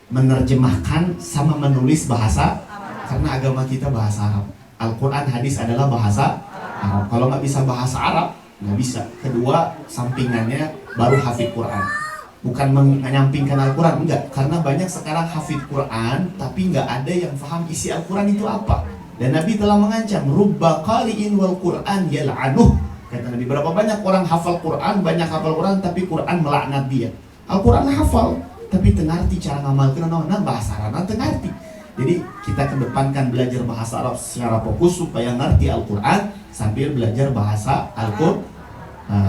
menerjemahkan, sama menulis bahasa. Karena agama kita bahasa Arab, Al-Quran, hadis adalah bahasa Arab. Kalau nggak bisa bahasa Arab, nggak bisa. Kedua, sampingannya baru hafid Quran. Bukan menyampingkan Al-Quran, enggak. Karena banyak sekarang hafid Quran, tapi nggak ada yang paham isi Al-Quran itu apa. Dan Nabi telah mengancam, rubba qari'in wal Quran yal'anuh. Kata Nabi, berapa banyak orang hafal Quran, banyak hafal Quran, tapi Quran melaknat dia. Al-Quran hafal, tapi tengarti cara ngamalkan, nah bahasa Arab, tengarti. Jadi kita kedepankan belajar bahasa Arab secara fokus supaya ngerti Al-Quran sambil belajar bahasa Al-Quran.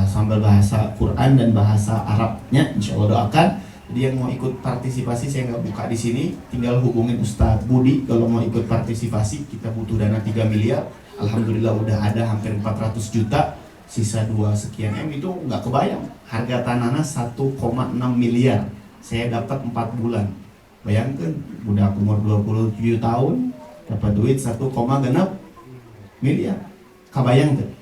Sambil bahasa Quran dan bahasa Arabnya, insya Allah doakan. Jadi yang mau ikut partisipasi, saya nggak buka di sini, tinggal hubungin Ustadz Budi. Kalau mau ikut partisipasi, kita butuh dana 3 miliar. Alhamdulillah udah ada hampir 400 juta, sisa 2 sekian M, itu nggak kebayang. Harga tanahnya 1,6 miliar, saya dapat 4 bulan. Bayangkan, udah umur 27 tahun, dapat duit 1,6 miliar. Kebayang tuh?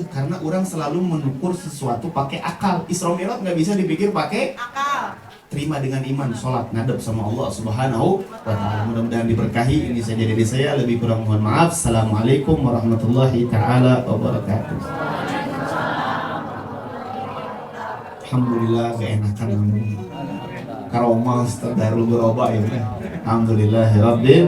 Karena orang selalu mengukur sesuatu pakai akal. Isra Mi'raj nggak bisa dipikir pakai akal. Terima dengan iman, sholat, ngadep sama Allah Subhanahu wa Ta'ala. Mudah-mudahan diberkahi. Ini saja dari saya, lebih kurang mohon maaf. Assalamualaikum warahmatullahi taala wabarakatuh. Alhamdulillah, gak enakan namun karomah darul berubah ya. Alhamdulillahirabbil